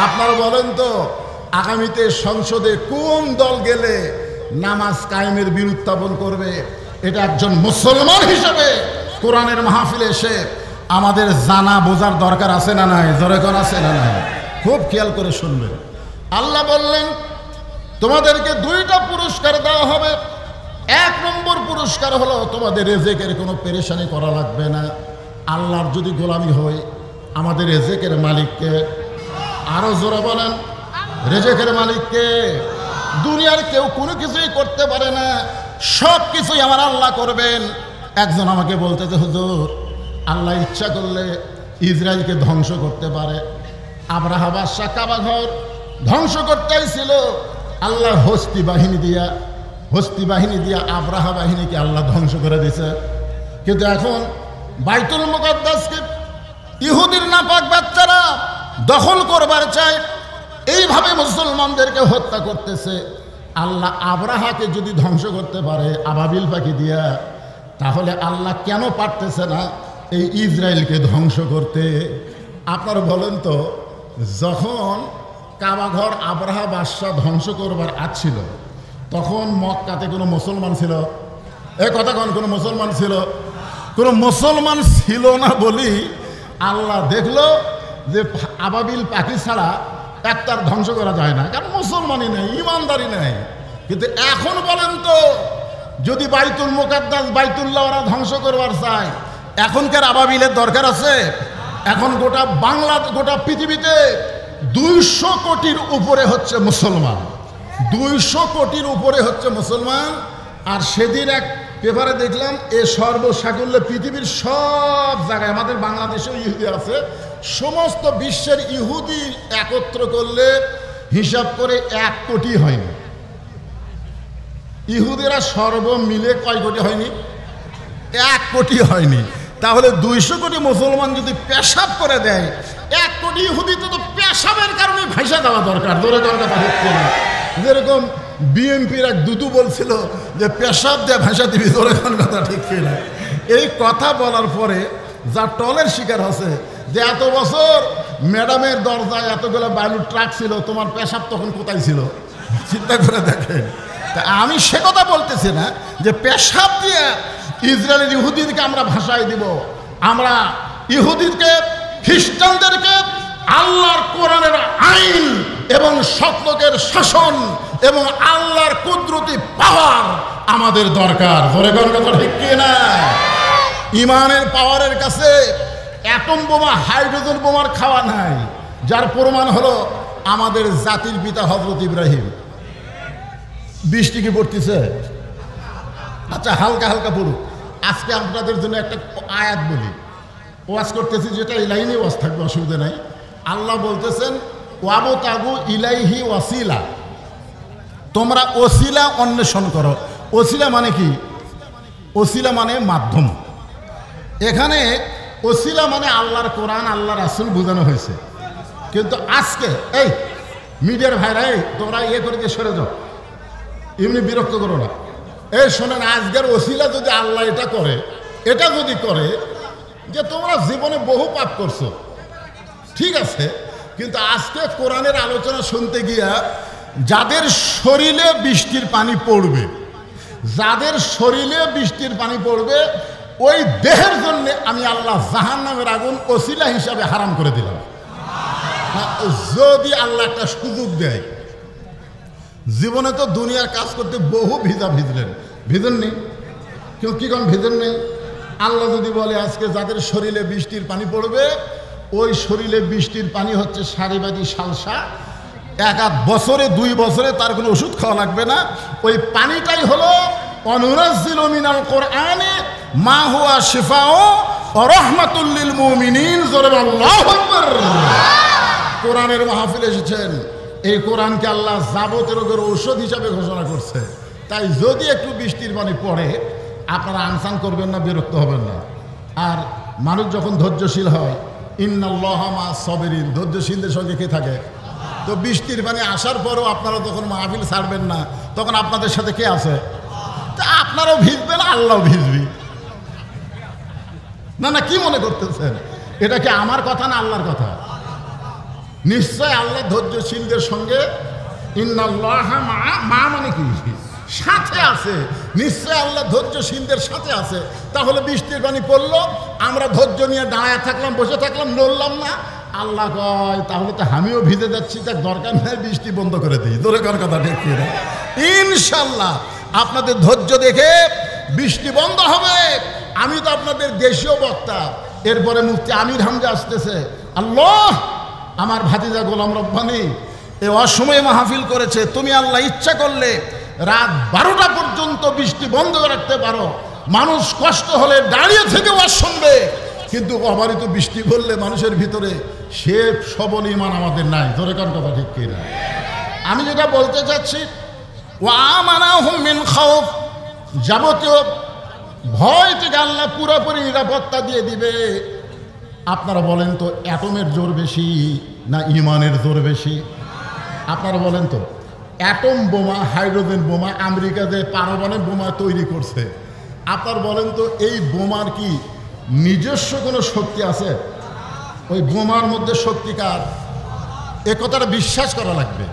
আপনারা বলেন তো, আগামীতে সংসদে কোন দল গেলে নামাজ কায়েমের বিল উত্থাপন করবে? এটা একজন মুসলমান হিসেবে কোরআনের মাহফিলে এসে আমাদের জানা বোঝার দরকার আছে না নাই? জোরে কোন আছে না নাই? খুব খেয়াল করে শুনবেন। আল্লাহ বললেন, তোমাদেরকে 2টা পুরস্কার দেওয়া হবে। 1 নম্বর পুরস্কার হলো তোমাদের রিজিকের কোনো পেরেশানি করা লাগবে না। আল্লাহর যদি গোলামি হয়, আমাদের রিজিকের মালিককে, আরো জোরে বলেন, রিজিকের মালিককে। দুনিয়ার কেউ কোনো কিছুই করতে পারে না, সব কিছুই আমার আল্লাহ করবেন। একজন আমাকে বলতেছে, হুজুর, আল্লাহ ইচ্ছা করলে ইসরায়েলকে ধ্বংস করতে পারে। আব্রাহা বাদশাহ কাবা ঘর ধ্বংস করতেই ছিল, আল্লাহ হস্তি বাহিনী দিয়া আব্রাহা বাহিনীকে আল্লাহ ধ্বংস করে দিছে। কিন্তু এখন বাইতুল মুকাদ্দাসকে ইহুদির নাপাক বাচ্চারা দখল করবার চায়, এইভাবে মুসলমানদেরকে হত্যা করতেছে। আল্লাহ আব্রাহাকে যদি ধ্বংস করতে পারে আবাবিল পাখি দিয়া, তাহলে আল্লাহ কেন পারতেছে না এই ইসরায়েলকে ধ্বংস করতে? আপনারা বলেন তো, যখন কাবাঘর আব্রাহা বাদশাহ ধ্বংস করবার ছিল, তখন মক্কাতে কোনো মুসলমান ছিল? কথা কোনো মুসলমান ছিল? কোনো মুসলমান ছিল না বলি আল্লাহ দেখলো যে আবাবিল পাখি ছাড়া একটার ধ্বংস করা যায় না, কারণ মুসলমানই নেই, ইমানদারি নেই। কিন্তু এখন বলেন তো, যদি বাইতুল মুকাদ্দাস বাইতুল্লাহ ওরা ধ্বংস করবার চায়, এখনকার আবাবিলের দরকার আছে? এখন গোটা পৃথিবীতে 200 কোটির উপরে হচ্ছে মুসলমান, 200 কোটির উপরে হচ্ছে মুসলমান। আর সেদিন এক পেপারে দেখলাম, এ সর্বসাকুল্যে পৃথিবীর সব জায়গায়, আমাদের বাংলাদেশেও ইহুদি আছে, সমস্ত বিশ্বের ইহুদি একত্র করলে হিসাব করে 1 কোটি হয়নি। ইহুদিরা সর্বমিলে কয় কোটি হয়নি? 1 কোটি হয়নি। তাহলে 200 কোটি মুসলমান যদি পেশাব করে দেয়, 1 কোটি ইহুদিতে তো পেশাবের কারণে ভাইসা দেওয়া দরকার। ধরে দরকার হচ্ছে না। যেরকম বিএনপির এক দুদু বলছিল যে পেশাব দিয়ে ভাইসা দিবি, ধরে কথা ঠিক কিনা? এই কথা বলার পরে যা টলের শিকার হচ্ছে, যে এত বছর ম্যাডামের দরজায় এতগুলো বালুর ট্রাক ছিল, তোমার পেশাব তখন কোথায় ছিল? চিন্তা করে দেখেন। তা আমি সে কথা বলতেছি না যে পেশাব দিয়ে ইসরায়েলের ইহুদিদেরকে আমরা ভাষায় দিব। আমরা ইহুদিকে, খ্রিস্টানদেরকে আল্লাহর কোরআনের আইন এবং সত্যকের শাসন এবং আল্লাহর কুদরতি পাওয়ার আমাদের দরকার। ধরে কথা ঠিক কিনা? ইমানের পাওয়ারের কাছে অ্যাটম বোমা, হাইড্রোজেন বোমার খাওয়া নাই। যার প্রমাণ হলো আমাদের জাতির পিতা হযরত ইব্রাহিম। বৃষ্টি কি পড়তেছে? আচ্ছা, হালকা হালকা পড়ুক। আজকে আপনাদের জন্য একটা আয়াত বলি, ওয়াজ করতেছি, যেটা এই লাইনে ওয়াজ থাকবে, অসুবিধা নাই। আল্লাহ বলতেছেন, ওয়াবতাগু ইলাইহি ওয়াসিলা, তোমরা ওসিলা অন্বেষণ করো। ওসিলা মানে কি? ওসিলা মানে মাধ্যম। এখানে ওসিলা মানে আল্লাহর কোরআন, আল্লাহ রাসূল বোঝানো হয়েছে। কিন্তু আজকে এই মিডিয়ার ভাইরা, তোমরা করে দিয়ে সরে যাও, এমনি বিরক্ত করো না। এই শোনেন, আজকের ওসিলা যদি আল্লাহ এটা যদি করে যে তোমরা জীবনে বহু পাপ করছো, ঠিক আছে, কিন্তু আজকে কোরআনের আলোচনা শুনতে গিয়া যাদের শরীরে বৃষ্টির পানি পড়বে, ওই দেহের জন্য আমি আল্লাহ জাহান্নামের আগুন ওসিলা হিসাবে হারাম করে দিলাম। যদি আল্লাহ একটা সুযোগ দেয়, জীবনে তো দুনিয়ার কাজ করতে বহু ভিজেননি কেউ? কি কোন ভিজেন নেই? আল্লাহ যদি বলে আজকে যাদের শরীরে বৃষ্টির পানি পড়বে, ওই শরীরে বৃষ্টির পানি হচ্ছে সারিবাদী সালসা, এক বছরে 2 বছরে তার কোনো ওষুধ খাওয়া লাগবে না। ওই পানিটাই হলো অনুনাজ্জিলু মিনাল কোরআনে মা হুয়া শিফাউ ওয়া রাহমাতুল লিল মুমিনিন। জোরে আল্লাহু আকবার। কোরআনের মাহফিলে এসেছেন, এই কোরআনকে আল্লাহ যাবতীয় রোগের ঔষধ হিসাবে ঘোষণা করছে। তাই যদি একটু বৃষ্টির পানি পড়ে আপনারা আনসান করবেন না, বিরক্ত হবেন না। আর মানুষ যখন ধৈর্যশীল হয়, ইন্নাল্লাহা মা'আস সাবিরিন, ধৈর্যশীলদের সঙ্গে কে থাকে? তো বৃষ্টির পানি আসার পরেও আপনারা যখন মাহফিল ছাড়বেন না, তখন আপনাদের সাথে কে আছে? তা আপনারাও ভিজবেন, আল্লাহও ভিজবি। না না, কি মনে করতেছেন? এটা কি আমার কথা না আল্লাহর কথা? নিশ্চয় আল্লাহ ধৈর্যশীলদের সঙ্গে, ইন্নাল্লাহা মা মানে কি? সাথে আছে। নিশ্চয় আল্লাহ ধৈর্যশীলদের সাথে আছে। তাহলে বৃষ্টির পানি পড়লো, আমরা ধৈর্য নিয়ে দাঁড়ায় থাকলাম, বসে থাকলাম, নড়লাম না। আল্লাহ কয় তাহলে তো আমিও ভিজে যাচ্ছি, তার দরকার নেই, বৃষ্টি বন্ধ করে দিই। দূরে কার কথা ঠিক না? ইনশাল্লাহ আপনাদের ধৈর্য দেখে বৃষ্টি বন্ধ হবে। আমি তো আপনাদের দেশীয় বক্তা। এরপরে মুফতি আমির হামজা আসতেছে। আল্লাহ, আমার ভাতিজা গোলাম রব্বানী এই অসময়ে মাহফিল করেছে, তুমি আল্লাহ ইচ্ছা করলে রাত 12টা পর্যন্ত বৃষ্টি বন্ধ রাখতে পারো। মানুষ কষ্ট হলে দাঁড়িয়ে থেকে ওয়াজ শুনবে, কিন্তু অবারিত বৃষ্টি পড়লে মানুষের ভিতরে সে সবল ঈমান আমাদের নাই। জোরে কার কথা ঠিক কিনা? আমি যেটা বলতে চাচ্ছি, ওয়া আমানাহুম মিন খাউফ, যাবতীয় ভয় থেকে আল্লাহ পুরোপুরি নিরাপত্তা দিয়ে দিবে। আপনারা বলেন তো, অ্যাটমের জোর বেশি না ইমানের জোর বেশি? আপনারা বলেন তো, অ্যাটম বোমা, হাইড্রোজেন বোমা, আমেরিকা যে পারমাণবিক বোমা তৈরি করছে, আপনারা বলেন তো এই বোমার কি নিজস্ব কোনো শক্তি আছে? ওই বোমার মধ্যে শক্তি কার? এ কথাটা বিশ্বাস করা লাগবে।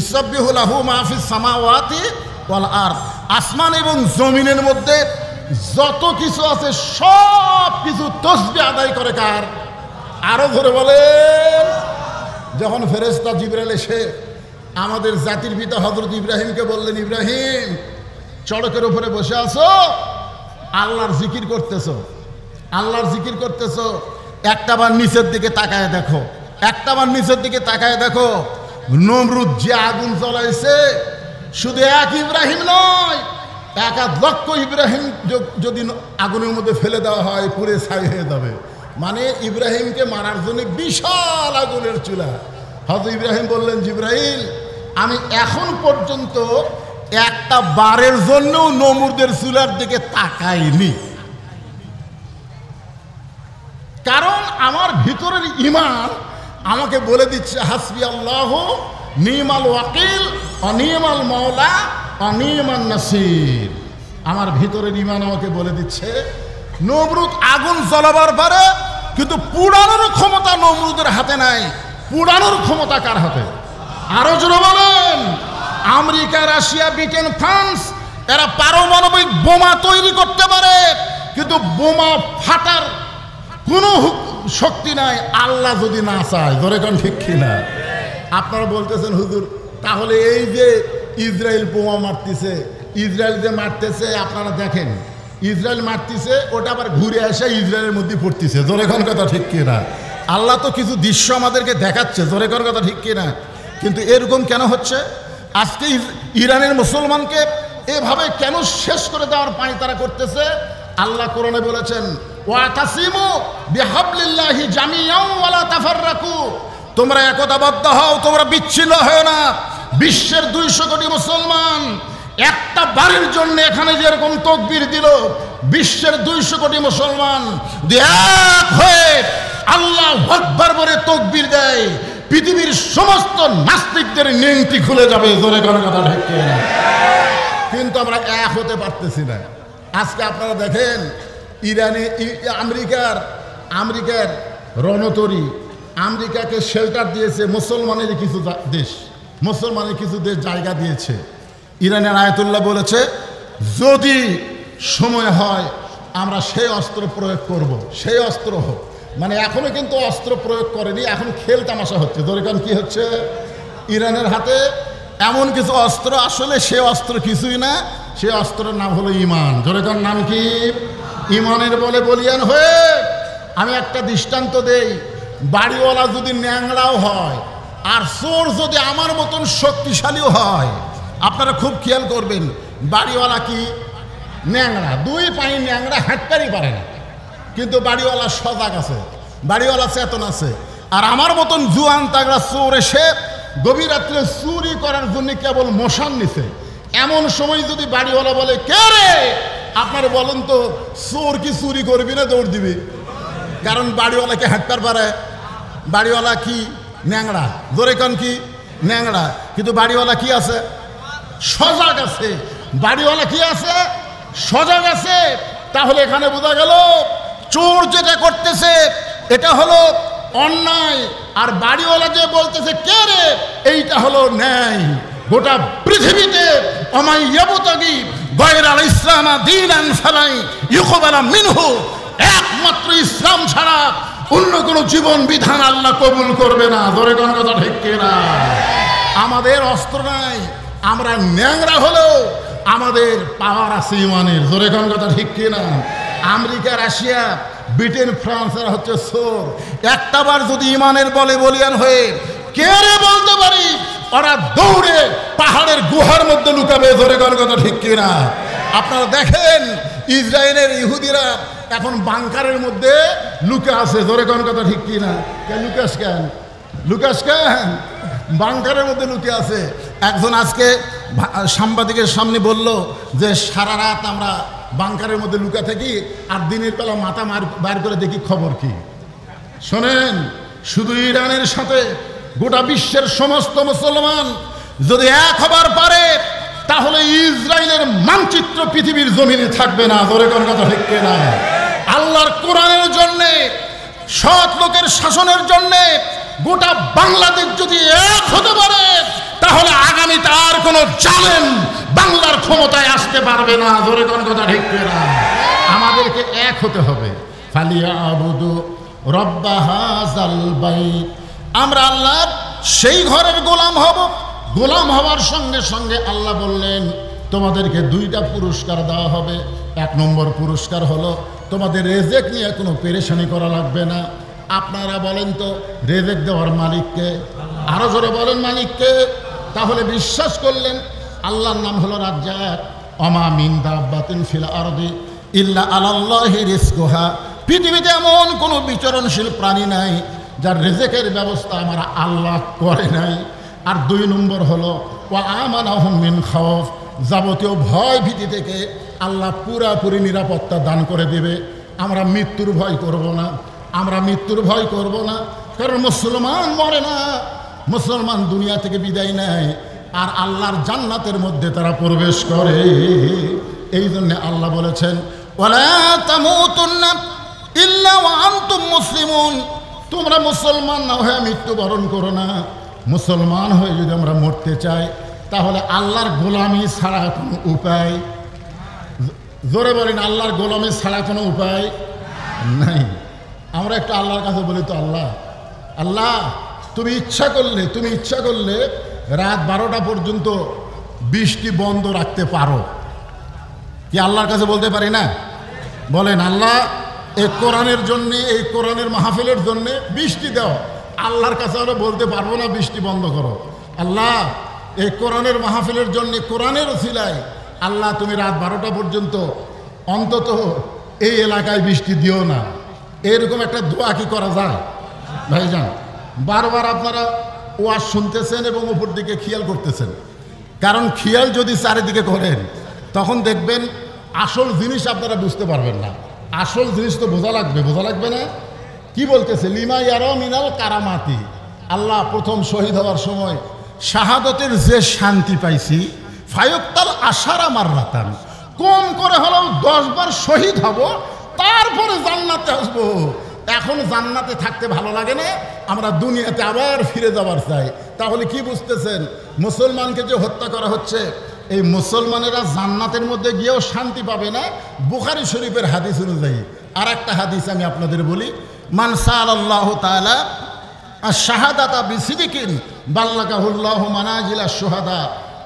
ইসাব্বিহু লাহু মা ফিস সামাওয়াতি ওয়াল আরদ, আসমান এবং জমিনের মধ্যে যত কিছু আছে সব কিছু তাসবিহ আদায় করে কার? আরো ধরে বলেন। যখন ফেরেশতা জিবরাইল এসে আমাদের জাতির পিতা হযরত ইব্রাহিমকে বললেন, ইব্রাহিম চড়কের উপরে বসে আছো, আল্লাহর জিকির করতেছো, আল্লাহর জিকির করতেছো, একটাবার নিচের দিকে তাকায় দেখো, একটাবার নিচের দিকে তাকায় দেখো, নমরুদ যে আগুন জ্বলাইছে, শুধু এক ইব্রাহিম নয়, 1 লক্ষ ইব্রাহিম যদি আগুনের মধ্যে ফেলে দেওয়া হয় পুড়ে ছাই হয়ে যাবে। মানে ইব্রাহিমকে মারার জন্য বিশাল আগুনের চুলা। হযরত ইব্রাহিম বললেন, জিবরাইল আমি এখন পর্যন্ত একটা বারের জন্যও নমরুদের চুলার দিকে তাকাইনি, কারণ আমার ভিতরের ঈমান আমাকে বলে দিচ্ছে হাসবি আল্লাহ নিমাল ওয়াকিল অনিমাল মাওলা অনিমান নাসির। আমার ভিতরের ঈমান আমাকে বলে দিচ্ছে নমরুদ আগুন জ্বালাবার পারে, কিন্তু পুড়ানোর ক্ষমতা নমরুদের হাতে নাই। পুড়ানোর ক্ষমতা কার হাতে? আরো জোরে বলেন। আমেরিকা, রাশিয়া, ব্রিটেন, ফ্রান্স এরা পারমাণবিক বোমা তৈরি করতে পারে, কিন্তু বোমা ফাটার কোনো শক্তি নাই আল্লাহ যদি না চায়। ধরে কোন ঠিক কিনা? আপনারা বলতেছেন হুজুর তাহলে এই যে ইসরায়েল বোমা মারতেছে, ইসরায়েল যে মারতেছে, আপনারা দেখেন ইসরায়েল মারতেছে, ওটা আবার ঘুরে এসে ইসরায়েলের মধ্যে পড়তেছে। জোরে কোন কথা ঠিক কিনা? আল্লাহ তো কিছু দৃশ্য আমাদেরকে দেখাচ্ছে। জোরে কোন কথা ঠিক কিনা? কিন্তু এরকম কেন হচ্ছে? আজকে ইরানের মুসলমানকে এভাবে কেন শেষ করে দেওয়ার পানি তারা করতেছে? আল্লাহ কোরআনে বলেছেন, ওয়াতাসিমু বিহাবলিল্লাহি জামিআন ওয়া লা তাফাররাকু, তোমরা একতাবদ্ধ হও, তোমরা বিচ্ছিন্ন হও না। বিশ্বের 200 কোটি মুসলমান একটা বাড়ির জন্য এখানে যেরকম তাকবীর দিল, বিশ্বের 200 কোটি মুসলমান এক হয়ে আল্লাহু আকবার বলে তাকবীর দেয়, পৃথিবীর সমস্ত নাস্তিকদের নেংটি খুলে যাবে। জোরে কোন কথা ঠিক কিনা? কিন্তু আমরা এক হতে পারতেছি না। আজকে আপনারা দেখেন ইরানে আমেরিকার রণতরী আমেরিকাকে শেল্টার দিয়েছে মুসলমানের কিছু দেশ, মুসলমানের কিছু দেশ জায়গা দিয়েছে। ইরানের আয়াতুল্লাহ বলেছে যদি সময় হয় আমরা সেই অস্ত্র প্রয়োগ করব, সেই অস্ত্র হোক। মানে এখনো কিন্তু অস্ত্র প্রয়োগ করেনি, এখন খেল তামাশা হচ্ছে। দরকার কি হচ্ছে? ইরানের হাতে এমন কিছু অস্ত্র, আসলে সে অস্ত্র কিছুই না, সে অস্ত্রের নাম হলো ঈমান। জোরেকার নাম কি? ঈমানের বলে বলিয়ান হয়ে আমি একটা দৃষ্টান্ত দেই। বাড়িওয়ালা যদি ন্যাংড়াও হয় আর চোর যদি আমার মতন শক্তিশালীও হয়, আপনারা খুব খেয়াল করবেন, বাড়িওয়ালা কি ন্যাংড়া, দুই পায়ে ন্যাংড়া, হাঁটতেই পারে না, কিন্তু বাড়িওয়ালা সজাগ আছে, বাড়িওয়ালা চেতন আছে। আর আমার মতন জুয়ান তাগড়া চোর এসে গভীর রাত্রে চুরি করার জন্য কেবল মশান নিছে, এমন সময় যদি বাড়িওয়ালা বলে কে রে, আপনারা বলেন তো চোর কি চুরি করবি না দৌড় দিবি? কারণ বাড়িওয়ালাকে হাঁটতে পারে, বাড়িওয়ালা কি ন্যাংড়া, জোরে কান কি ন্যাংড়া, কিন্তু বাড়িওয়ালা কি আছে? সজাগ আছে। বাড়িওয়ালা কি আছে? সজাগ আছে। তাহলে এখানে বোঝা গেল চোর যেটা করতেছে এটা হলো অন্যায়, আর বাড়িওয়ালা যে বলতেছে কে রে, এইটা হলো ন্যায়। গোটা পৃথিবীতে অমাই ইয়াবতাগি গায়রাল ইসলাম দীনান ফালাই ইউকবালা মিনহু, একমাত্র ইসলাম ছাড়া অন্য কোনো জীবন বিধান আল্লাহ কবুল করবে না। ধরে কোন কথা ঠিক কিনা? আমাদের অস্ত্র নাই, আমরা ন্যাংরা হলেও আমাদের পাওয়ার আছে ইমানের। ধরে কোন কথা ঠিক কিনা? আমেরিকা, রাশিয়া, ব্রিটেন, ফ্রান্স এরা হচ্ছে চোর। একটাবার যদি ইমানের বলে বলিয়ান হয়ে কে রে বলতে পারি, ওরা দৌড়ে পাহাড়ের গুহার মধ্যে লুকাবে। ধরে কোন কথা ঠিক কিনা? আপনারা দেখেন ইসরায়েলের ইহুদিরা এখন বাংকারের মধ্যে লুকে আছে। ধরে কোন কথা ঠিক কিনা? লুকাস কেন? লুকাস কেন? বাংকারের মধ্যে লুকে আছে। একজন আজকে সাংবাদিকের সামনে বলল যে সারা রাত আমরা বাংকারের মধ্যে লুকা থাকি আর দিনের বেলা মাথা বার করে দেখি খবর কি। শোনেন, শুধু ইরানের সাথে গোটা বিশ্বের সমস্ত মুসলমান যদি এক হবার পারে তাহলে ইসরায়েলের মানচিত্র পৃথিবীর জমিনে থাকবে না। ধরে কোন কথা ঠিক কিনা? আল্লাহর কোরআনের জন্যে, সৎ লোকের শাসনের জন্যে গোটা বাংলাদেশ যদি এক হতে পারে তাহলে আগামীতে আর কোনো জালেম বাংলার ক্ষমতায় আসতে পারবে না। ধরে কোন কথা ঠিক কিনা? আমাদেরকে এক হতে হবে। ফালিয়াবুদু রব্বা হাযাল বাইত, আমরা আল্লাহর সেই ঘরের গোলাম হব। গোলাম হওয়ার সঙ্গে সঙ্গে আল্লাহ বললেন তোমাদেরকে দুইটা পুরস্কার দেওয়া হবে। এক নম্বর পুরস্কার হলো তোমাদের রেজেক নিয়ে কোনো পেরেশানি করা লাগবে না। আপনারা বলেন তো রেজেক দেওয়ার মালিককে? আরো জোরে বলেন মালিককে। তাহলে বিশ্বাস করলেন আল্লাহর নাম হলো রাজ্জাক। অমা মিন দাব্বাতিন ফিল আরদি ইল্লা আলাল্লাহি রিজকুহা, পৃথিবীতে এমন কোনো বিচরণশীল প্রাণী নাই যার রেজেকের ব্যবস্থা আমরা আল্লাহ করে নাই। আর দুই নম্বর হলো ওয়া আমানাহুম মিন খাউফ, যাবতীয় ভয় ভীতি থেকে আল্লাহ পুরাপুরি নিরাপত্তা দান করে দেবে। আমরা মৃত্যুর ভয় করব না, আমরা মৃত্যুর ভয় করব না, কারণ মুসলমান মরে না, মুসলমান দুনিয়া থেকে বিদায় নেয় আর আল্লাহর জান্নাতের মধ্যে তারা প্রবেশ করে। এই জন্য আল্লাহ বলেছেন ওয়ালা তামুতুন্না ইল্লা ওয়া আনতুম মুসলিমুন, তোমরা মুসলমান না হয়ে মৃত্যুবরণ করো না। মুসলমান হয়ে যদি আমরা মরতে চাই তাহলে আল্লাহর গোলামি ছাড়া কোনো উপায়, জোরে বলেন আল্লাহর গোলামি ছাড়া কোনো উপায় নাই। আমরা একটু আল্লাহর কাছে বলি তো আল্লাহ, আল্লাহ তুমি ইচ্ছা করলে রাত 12টা পর্যন্ত বৃষ্টি বন্ধ রাখতে পারো। কি আল্লাহর কাছে বলতে পারি না? বলেন আল্লাহ এই কোরআনের জন্যে, এই কোরআনের মাহফিলের জন্যে বৃষ্টি দাও। আল্লাহর কাছে আমরা বলতে পারবো না বৃষ্টি বন্ধ করো। আল্লাহ এই কোরআনের মাহফিলের জন্যে, কোরআনের ওসিলায় আল্লাহ তুমি রাত 12টা পর্যন্ত অন্তত এই এলাকায় বৃষ্টি দিও না। এরকম একটা দোয়া কি করা যায় ভাইজান? বারবার আপনারা ওয়াজ শুনতেছেন এবং উপর দিকে খেয়াল করতেছেন, কারণ খেয়াল যদি চারিদিকে করেন তখন দেখবেন আসল জিনিস আপনারা বুঝতে পারবেন না। আসল জিনিস তো বোঝা লাগবে না? কি বলতেছে লিমা ইয়ারা মিনাল কারামাতি, আল্লাহ প্রথম শহীদ হওয়ার সময় শাহাদতের যে শান্তি পাইছি ফায়ুক্তাল আশারা মাররাতান, কম করে হলেও 10 বার শহীদ হব তারপরে জান্নাতে আসবো। এখন জান্নাতে থাকতে ভালো লাগে না, আমরা দুনিয়াতে আবার ফিরে যাবার চাই। তাহলে কি বুঝতেছেন? মুসলমানকে যে হত্যা করা হচ্ছে, এই মুসলমানেরা জান্নাতের মধ্যে গিয়েও শান্তি পাবে না। বুখারী শরীফের হাদিস অনুযায়ী আর একটা হাদিস আমি আপনাদের বলি, মান সাআলাল্লাহু তাআলা আশ-শাহাদাতা বিসিদিকিন বাল্লাগাহুল্লাহু মানাজিলা শুহাদা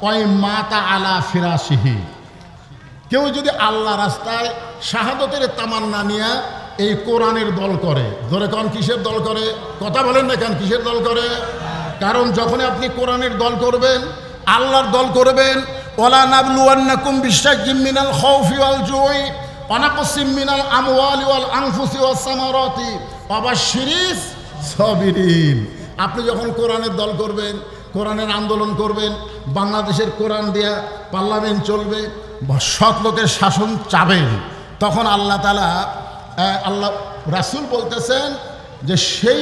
ওয়া মাতা আলা ফিরাশিহি, কেউ যদি আল্লাহ রাস্তায় শাহাদতের তামান্না নিয়ে এই কোরআনের দল করে। ধরে কোন কিসের দল করে? কথা বলেন না কেন, কিসের দল করে? কারণ যখন আপনি কোরআনের দল করবেন, আল্লাহর দল করবেন, ওয়ালা নাবলুওয়ান্নাকুম বিশাইইম মিনাল খাউফি ওয়াল জুই ওয়া নাকসিম মিনাল আমওয়ালি ওয়াল আনফুসি ওয়াস সামারাতি ওয়া বাশশিরিস সাবিরিন। আপনি যখন কোরআনের দল করবেন, কোরআনের আন্দোলন করবেন, বাংলাদেশের কোরআন দিয়া পার্লামেন্ট চলবে, সৎ লোকের শাসন চাবেন, তখন আল্লাহ তাআলা আল্লাহ রাসূল বলতেছেন যে সেই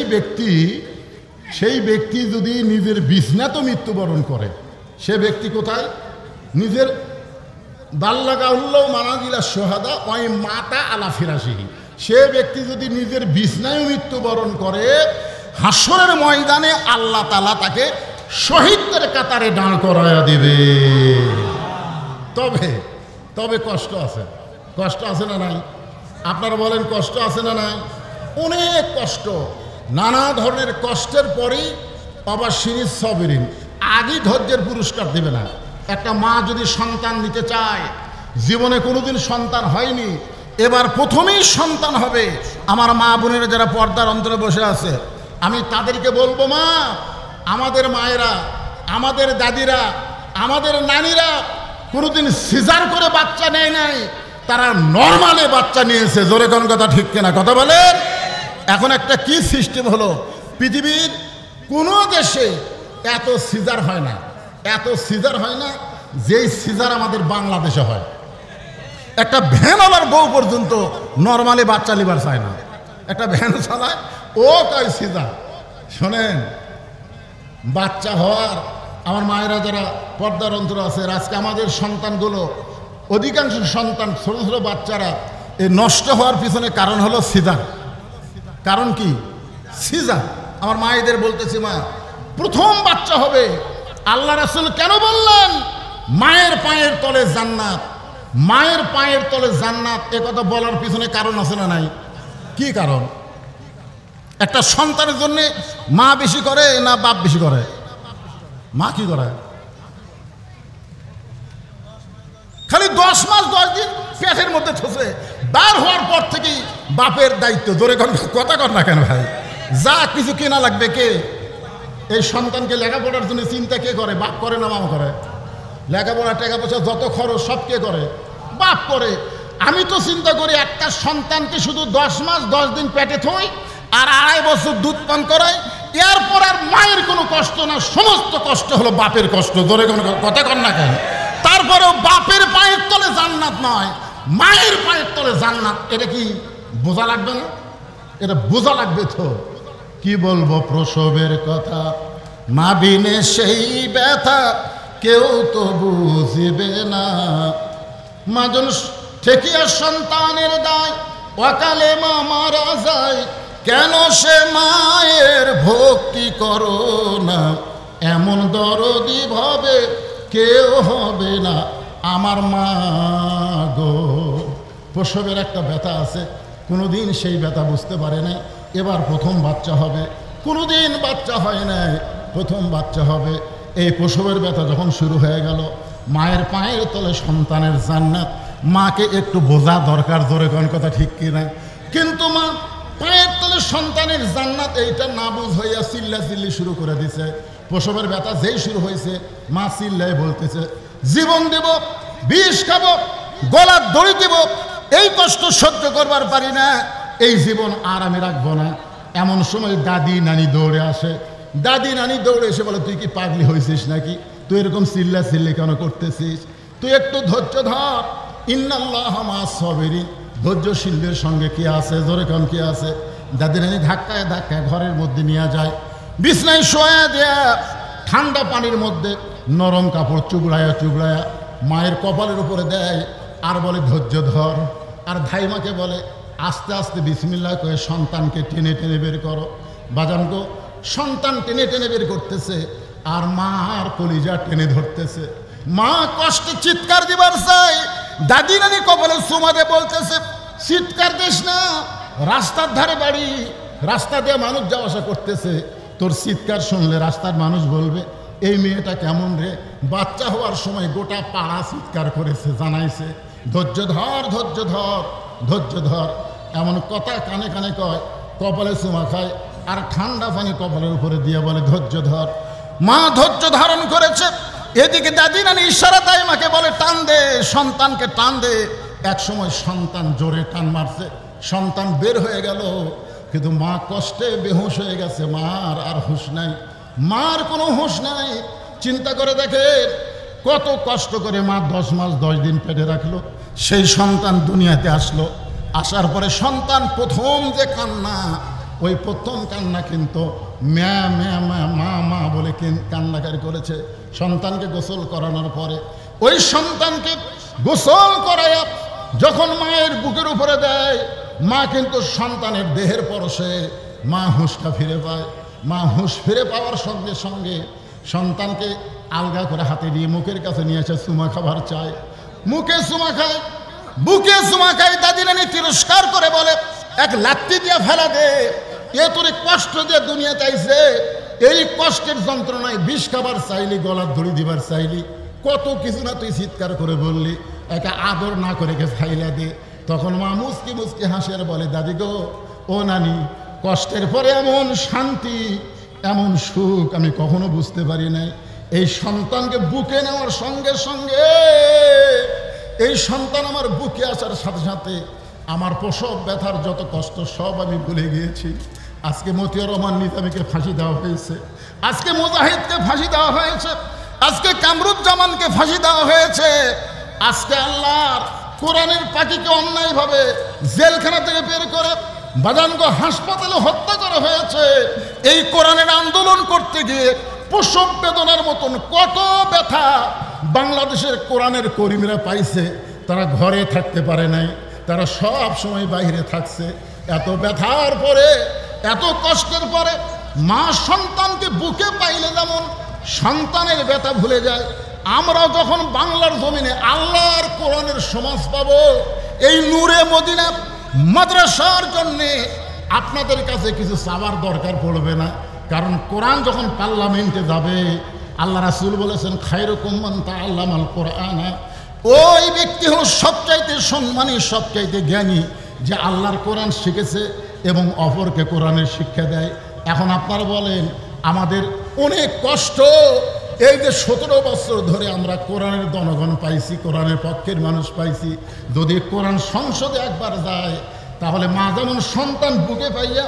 ব্যক্তি যদি নিজের বিছনাতে মৃত্যুবরণ করে, সে ব্যক্তি কোথায়? নিজের বাল্লাগাহুল্লাহ মানাজিলা সোহাদা ওই মাতা আলা ফিরাশিহি, সে ব্যক্তি যদি নিজের বিছনায় মৃত্যুবরণ করে, হাসরের ময়দানে আল্লাহ তাআলা তাকে শহীদদের কাতারে দাঁড় করায়া দিবে। তবে কষ্ট আছে, কষ্ট আছে না নাই? আপনারা বলেন কষ্ট আছে না নাই? অনেক কষ্ট, নানা ধরনের কষ্টের পরেই আবার শিরিস সাবিরিন, আগে ধৈর্যের পুরস্কার দেবে না। একটা মা যদি সন্তান নিতে চায়, জীবনে কোনোদিন সন্তান হয়নি, এবার প্রথমেই সন্তান হবে, আমার মা বোনেরা যারা পর্দার অন্তরে বসে আছে, আমি তাদেরকে বলবো, মা, আমাদের মায়েরা, আমাদের দাদিরা, আমাদের নানিরা কোনোদিন সিজার করে বাচ্চা নেয় নাই, তারা নর্মালে বাচ্চা নিয়েছে। জোরে কোন কথা ঠিক কিনা? কথা বলেন। এখন একটা কি সিস্টেম হলো, পৃথিবীর কোনো দেশে এত সিজার হয় না, যেই সিজার আমাদের বাংলাদেশে হয়। একটা ভ্যানওয়ালার বউ পর্যন্ত নর্মালি বাচ্চা লিবার চায় না, একটা ভ্যান চালায়, ও কয় সিজার। শোনেন, বাচ্চা হওয়ার, আমার মায়েরা যারা পর্দার অন্তর আছে, আজকে আমাদের সন্তানগুলো, অধিকাংশ সন্তান, ছোট ছোট বাচ্চারা এই নষ্ট হওয়ার পিছনে কারণ হলো সিজার। কারণ কি? সিজার। আমার মায়েদের বলতেছি, মা, প্রথম বাচ্চা হবে, আল্লাহ রাসূল কেন বললেন মায়ের পায়ের তলে জান্নাত, মায়ের পায়ের তলে জান্নাত? এ কথা বলার পিছনে কারণ আছে না নাই? কি কারণ? একটা সন্তানের জন্য মা বেশি করে না বাপ বেশি করে? মা কি করে? খালি 10 মাস 10 দিন পেটের মধ্যে থসে, বার হওয়ার পর থেকেই বাপের দায়িত্ব। ধরে কথা কর না কেন ভাই? যা কিছু কেনা লাগবে কে? এই সন্তানকে লেখাপড়ার জন্য চিন্তা কে করে? বাপ করে না মামা করে? লেখাপড়া টাকা পয়সা যত খরচ সব কে করে? বাপ করে। আমি তো চিন্তা করি, একটা সন্তানকে শুধু 10 মাস 10 দিন পেটে থই আর 2.5 বছর দুধ পান করাই, এরপর আর মায়ের কোনো কষ্ট না, সমস্ত কষ্ট হলো বাপের কষ্ট। ধরে কোনো কথা কর না কেন? তারপরেও বাপের পায়ের তলে জান্নাত নয়, মায়ের পায়ের তলে জান্নাত। এটা কি বোঝা লাগবে না? এটা বোঝা লাগবে তো। কি বলবো প্রসবের কথা, মা বিনে সেই ব্যথা কেউ তো বুঝবে না। মাজন ঠেকিয়া সন্তানের দায়, অকালে মা মারা যায়, কেন সে মায়ের ভক্তি করো না? এমন দরদি ভাবে কেউ হবে না আমার মা গো। প্রসবের একটা ব্যথা আছে, কোনোদিন সেই ব্যথা বুঝতে পারে নাই, এবার প্রথম বাচ্চা হবে, কোনোদিন বাচ্চা হয় নাই, প্রথম বাচ্চা হবে। এই প্রসবের ব্যথা যখন শুরু হয়ে গেল, মায়ের পায়ের তলে সন্তানের জান্নাত, মাকে একটু বোঝা দরকার। জোরে কোন কথা ঠিক কিনা? কিন্তু মা পায়ের তলে সন্তানের জান্নাত এইটা না বুঝ হইয়া চিল্লাচিল্লি শুরু করে দিছে। প্রসবের ব্যথা যেই শুরু হয়েছে, মা চিল্লাই বলতেছে, জীবন দেব, বিষ খাবো, গলার দড়ি দেব, এই কষ্ট সহ্য করবার পারি না, এই জীবন আর আমি রাখবো না। এমন সময় দাদি নানি দৌড়ে আসে। দাদি নানি দৌড়ে এসে বলে, তুই কি পাগলি হয়েছিস নাকি? তুই এরকম চিল্লি কেন করতেছিস? তুই একটু ধৈর্য ধর। ইন্নাল্লাহা মা'আস সাবিরিন, ধৈর্যশীলদের সঙ্গে কি আছে? জোরে কম কি আছে? দাদি নানি ধাক্কায় ধাক্কায় ঘরের মধ্যে নিয়ে যায়, বিছনায় শোয়া দেয়া, ঠান্ডা পানির মধ্যে নরম কাপড় চুবড়ায়া চুবড়ায়া মায়ের কপালের উপরে দেয়, আর বলে ধৈর্য ধর। আর ধাইমাকে বলে, আস্তে আস্তে বিসমিল্লাহ করে সন্তানকে টেনে টেনে বের করো। বাজান গো, সন্তান টেনে টেনে বের করতেছে, আর মা আর কলিজা টেনে ধরতেছে। মা কষ্টে চিৎকার দিবার চাই, দাদি নানি কপালে সুমাদে বলতেছে, চিৎকার দিস না, রাস্তার ধারে বাড়ি, রাস্তা দিয়ে মানুষ যাওয়া আসা করতেছে, তোর চিৎকার শুনলে রাস্তার মানুষ বলবে এই মেয়েটা কেমন রে? বাচ্চা হওয়ার সময় গোটা পাড়া চিৎকার করেছে, জানাইছে ধৈর্য ধর, ধৈর্য ধর, ধৈর্য ধর। এমন কথা কানে কানে কয়, কপালে চুমা খায়, আর ঠান্ডা পানি কপালের উপরে দিয়ে বলে ধৈর্য ধর। মা ধৈর্য ধারণ করেছে। এদিকে দাদি নানি ইশারা তাই মাকে বলে টান দে, সন্তানকে টান দে। এক সময় সন্তান জোরে টান মারছে, সন্তান বের হয়ে গেল, কিন্তু মা কষ্টে বেহুশ হয়ে গেছে। মার আর হুঁশ নাই, মার কোনো হুঁশ নাই। চিন্তা করে দেখে কত কষ্ট করে মা 10 মাস 10 দিন পেটে রাখলো। সেই সন্তান দুনিয়াতে আসলো, আসার পরে সন্তান প্রথম যে কান্না, ওই প্রথম কান্না কিন্তু ম্যা ম্যা ম্যা মা মা বলে কান্নাকারি করেছে। সন্তানকে গোসল করানোর পরে ওই সন্তানকে গোসল করাইয়া যখন মায়ের বুকের উপরে দেয়, মা কিন্তু সন্তানের দেহের পরশে মা হুঁশটা ফিরে পায়। মা হুঁশ ফিরে পাওয়ার সঙ্গে সঙ্গে সন্তানকে আলগা করে হাতে দিয়ে মুখের কাছে নিয়ে এসে চুমা খাবার চায়। মুখে চুমা খায়, বুকে চুমা খায়। দাদি নানি তিরস্কার করে বলে, এক লাত্তি দিয়ে ফেলা দে, এ তোর কষ্ট দিয়ে দুনিয়া চাইছে, এই কষ্টের যন্ত্রণায় বিষ খাবার চাইলি, গলার দড়ি দিবার চাইলি, কত কিছু না তুই চিৎকার করে বললি, একে আদর না করে ফাইলা দে। তখন মা মুচকি মুচকি হাসে আর বলে, দাদি গো, ও নানি, কষ্টের পরে এমন শান্তি, এমন সুখ আমি কখনো বুঝতে পারি নাই। এই সন্তানকে বুকে নেওয়ার সঙ্গে সঙ্গে, এই সন্তান আমার বুকে আসার সাথে সাথে আমার প্রসব ব্যথার যত কষ্ট সব আমি ভুলে গিয়েছি। আজকে মতিয়ার রহমান নিজামীকে ফাঁসি দেওয়া হয়েছে, আজকে মুজাহিদকে ফাঁসি দেওয়া হয়েছে, আজকে কামরুজ্জামানকে ফাঁসি দেওয়া হয়েছে, আজকে আল্লাহর কোরআনের পাখিকে অন্যায়ভাবে জেলখানা থেকে বের করে বাদানগো হাসপাতালে হত্যা করা হয়েছে। এই কোরআনের আন্দোলন করতে গিয়ে প্রসব বেদনার মতন কত ব্যথা বাংলাদেশের কোরআনের কর্মীরা পাইছে। তারা ঘরে থাকতে পারে নাই, তারা সব সময় বাইরে থাকছে। এত ব্যথার পরে, এত কষ্টের পরে মা সন্তানকে বুকে পাইলে যেমন সন্তানের ব্যথা ভুলে যায়, আমরাও যখন বাংলার জমিনে আল্লাহর কোরআনের সমাজ পাবো, এই নূরে মদিনা মাদ্রাসার জন্যে আপনাদের কাছে কিছু চাওয়ার দরকার পড়বে না। কারণ কোরআন যখন পার্লামেন্টে যাবে, আল্লাহ রাসূল বলেছেন, খায়রুকুম মান তাআল্লামাল কোরআন, ওই ব্যক্তি হলো সবচাইতে সম্মানী, সবচাইতে জ্ঞানী, যে আল্লাহর কোরআন শিখেছে এবং অপরকে কোরআনের শিক্ষা দেয়। এখন আপনারা বলেন, আমাদের অনেক কষ্ট, এই যে 17 বছর ধরে আমরা কোরআনের জনগণ পাইছি, কোরআনের পক্ষের মানুষ পাইছি, যদি কোরআন সংসদে একবার যায়, তাহলে মা যেমন সন্তান বুকে পাইয়া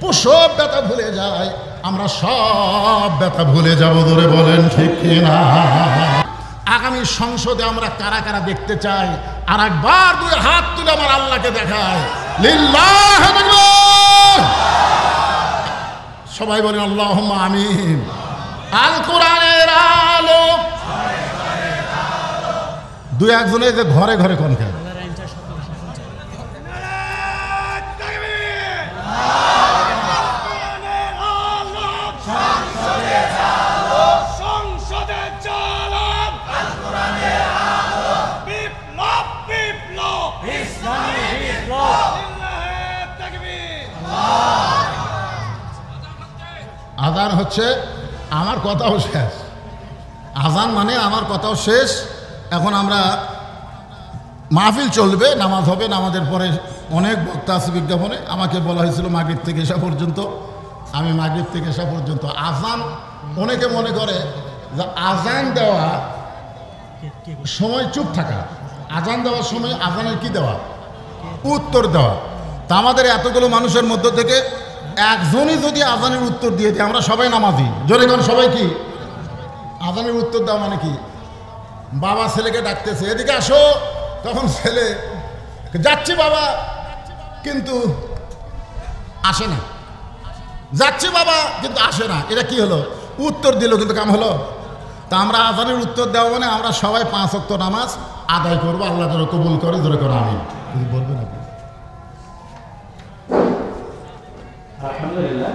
প্রসব ব্যথা ভুলে যায়, আমরা সব ব্যথা ভুলে যাব। ধরে বলেন ঠিক কিনা? আগামী সংসদে আমরা কারা কারা দেখতে চাই? আর একবার 2 হাত তুলে আমার আল্লাহকে দেখায়, লিল্লাহ আকবার। সবাই বলেন আল্লাহুম্মা আমিন। আল কোরআনের আলো। 2-1 জনে যে ঘরে ঘরে কোন কেন? আজান হচ্ছে, আমার কথাও শেষ। আজান মানে আমার কথাও শেষ। এখন আমরা মাহফিল চলবে, নামাজ হবে, নামাজের পরে অনেক বক্তা আছে বিজ্ঞাপনে। আমাকে বলা হয়েছিল মাগরিব থেকে এসা পর্যন্ত, আমি মাগরিব থেকে এসা পর্যন্ত। আজান, অনেকে মনে করে যে আজান দেওয়া সময় চুপ থাকা, আজান দেওয়ার সময় আজানের কি দেওয়া? উত্তর দেওয়া। তা আমাদের এতগুলো মানুষের মধ্য থেকে একজনই যদি আজানের উত্তর দিয়ে দেয়, আমরা সবাই নামাজি। জোরে কারণ সবাই কি আজানের উত্তর দেওয়া মানে কি? বাবা ছেলেকে ডাকতেছে, এদিকে আসো, তখন ছেলে যাচ্ছি বাবা, কিন্তু আসে না। যাচ্ছি বাবা, কিন্তু আসে না। এটা কি হলো? উত্তর দিল, কিন্তু কাম হলো? তা আমরা আজানের উত্তর দেওয়া মানে আমরা সবাই 5 ওয়াক্ত নামাজ আদায় করবো, আল্লাহ যেন কবুল করে। জোরে করে আমিন। কিছু বলবেন আপনি? আলহামদুলিল্লাহ,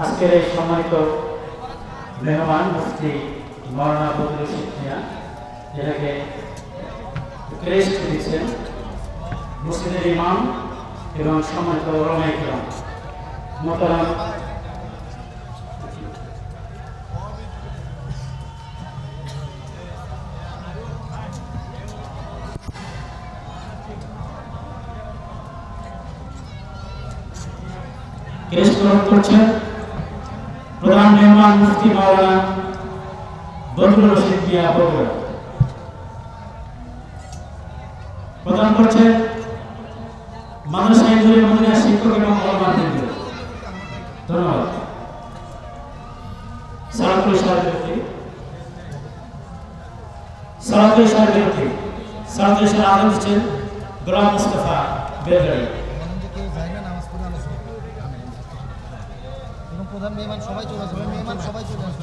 আজকের এই সম্মানিত মেহমান মুফতি মাওলানা বদরুল ইসলাম এটাকে ক্রেস্ট দিচ্ছেন, মসজিদের ইমাম এবং সম্মানিত ওলামায়ে কিরাম মোহতারাম ক্রেস্ট গ্রহণ করছেন প্রধান মেহমান মুফতি মাওলানা বদরুল রশিদ মিয়া বগুড়া। প্রদান করছেন মাদ্রাসা ইনজুরি মদিনার শিক্ষক এবং ওলামাবৃন্দ। ধন্যবাদ। সালাতুল ইশারার বিরতি, সালাতুল ইশারার বিরতি, সালাতুল ইশারা আদান দিচ্ছেন গোলাম মুস্তাফা বেলগাড়ি। প্রধান মেহমান সবাই চলে আসবে, মেহমান সবাই চলে আসবে।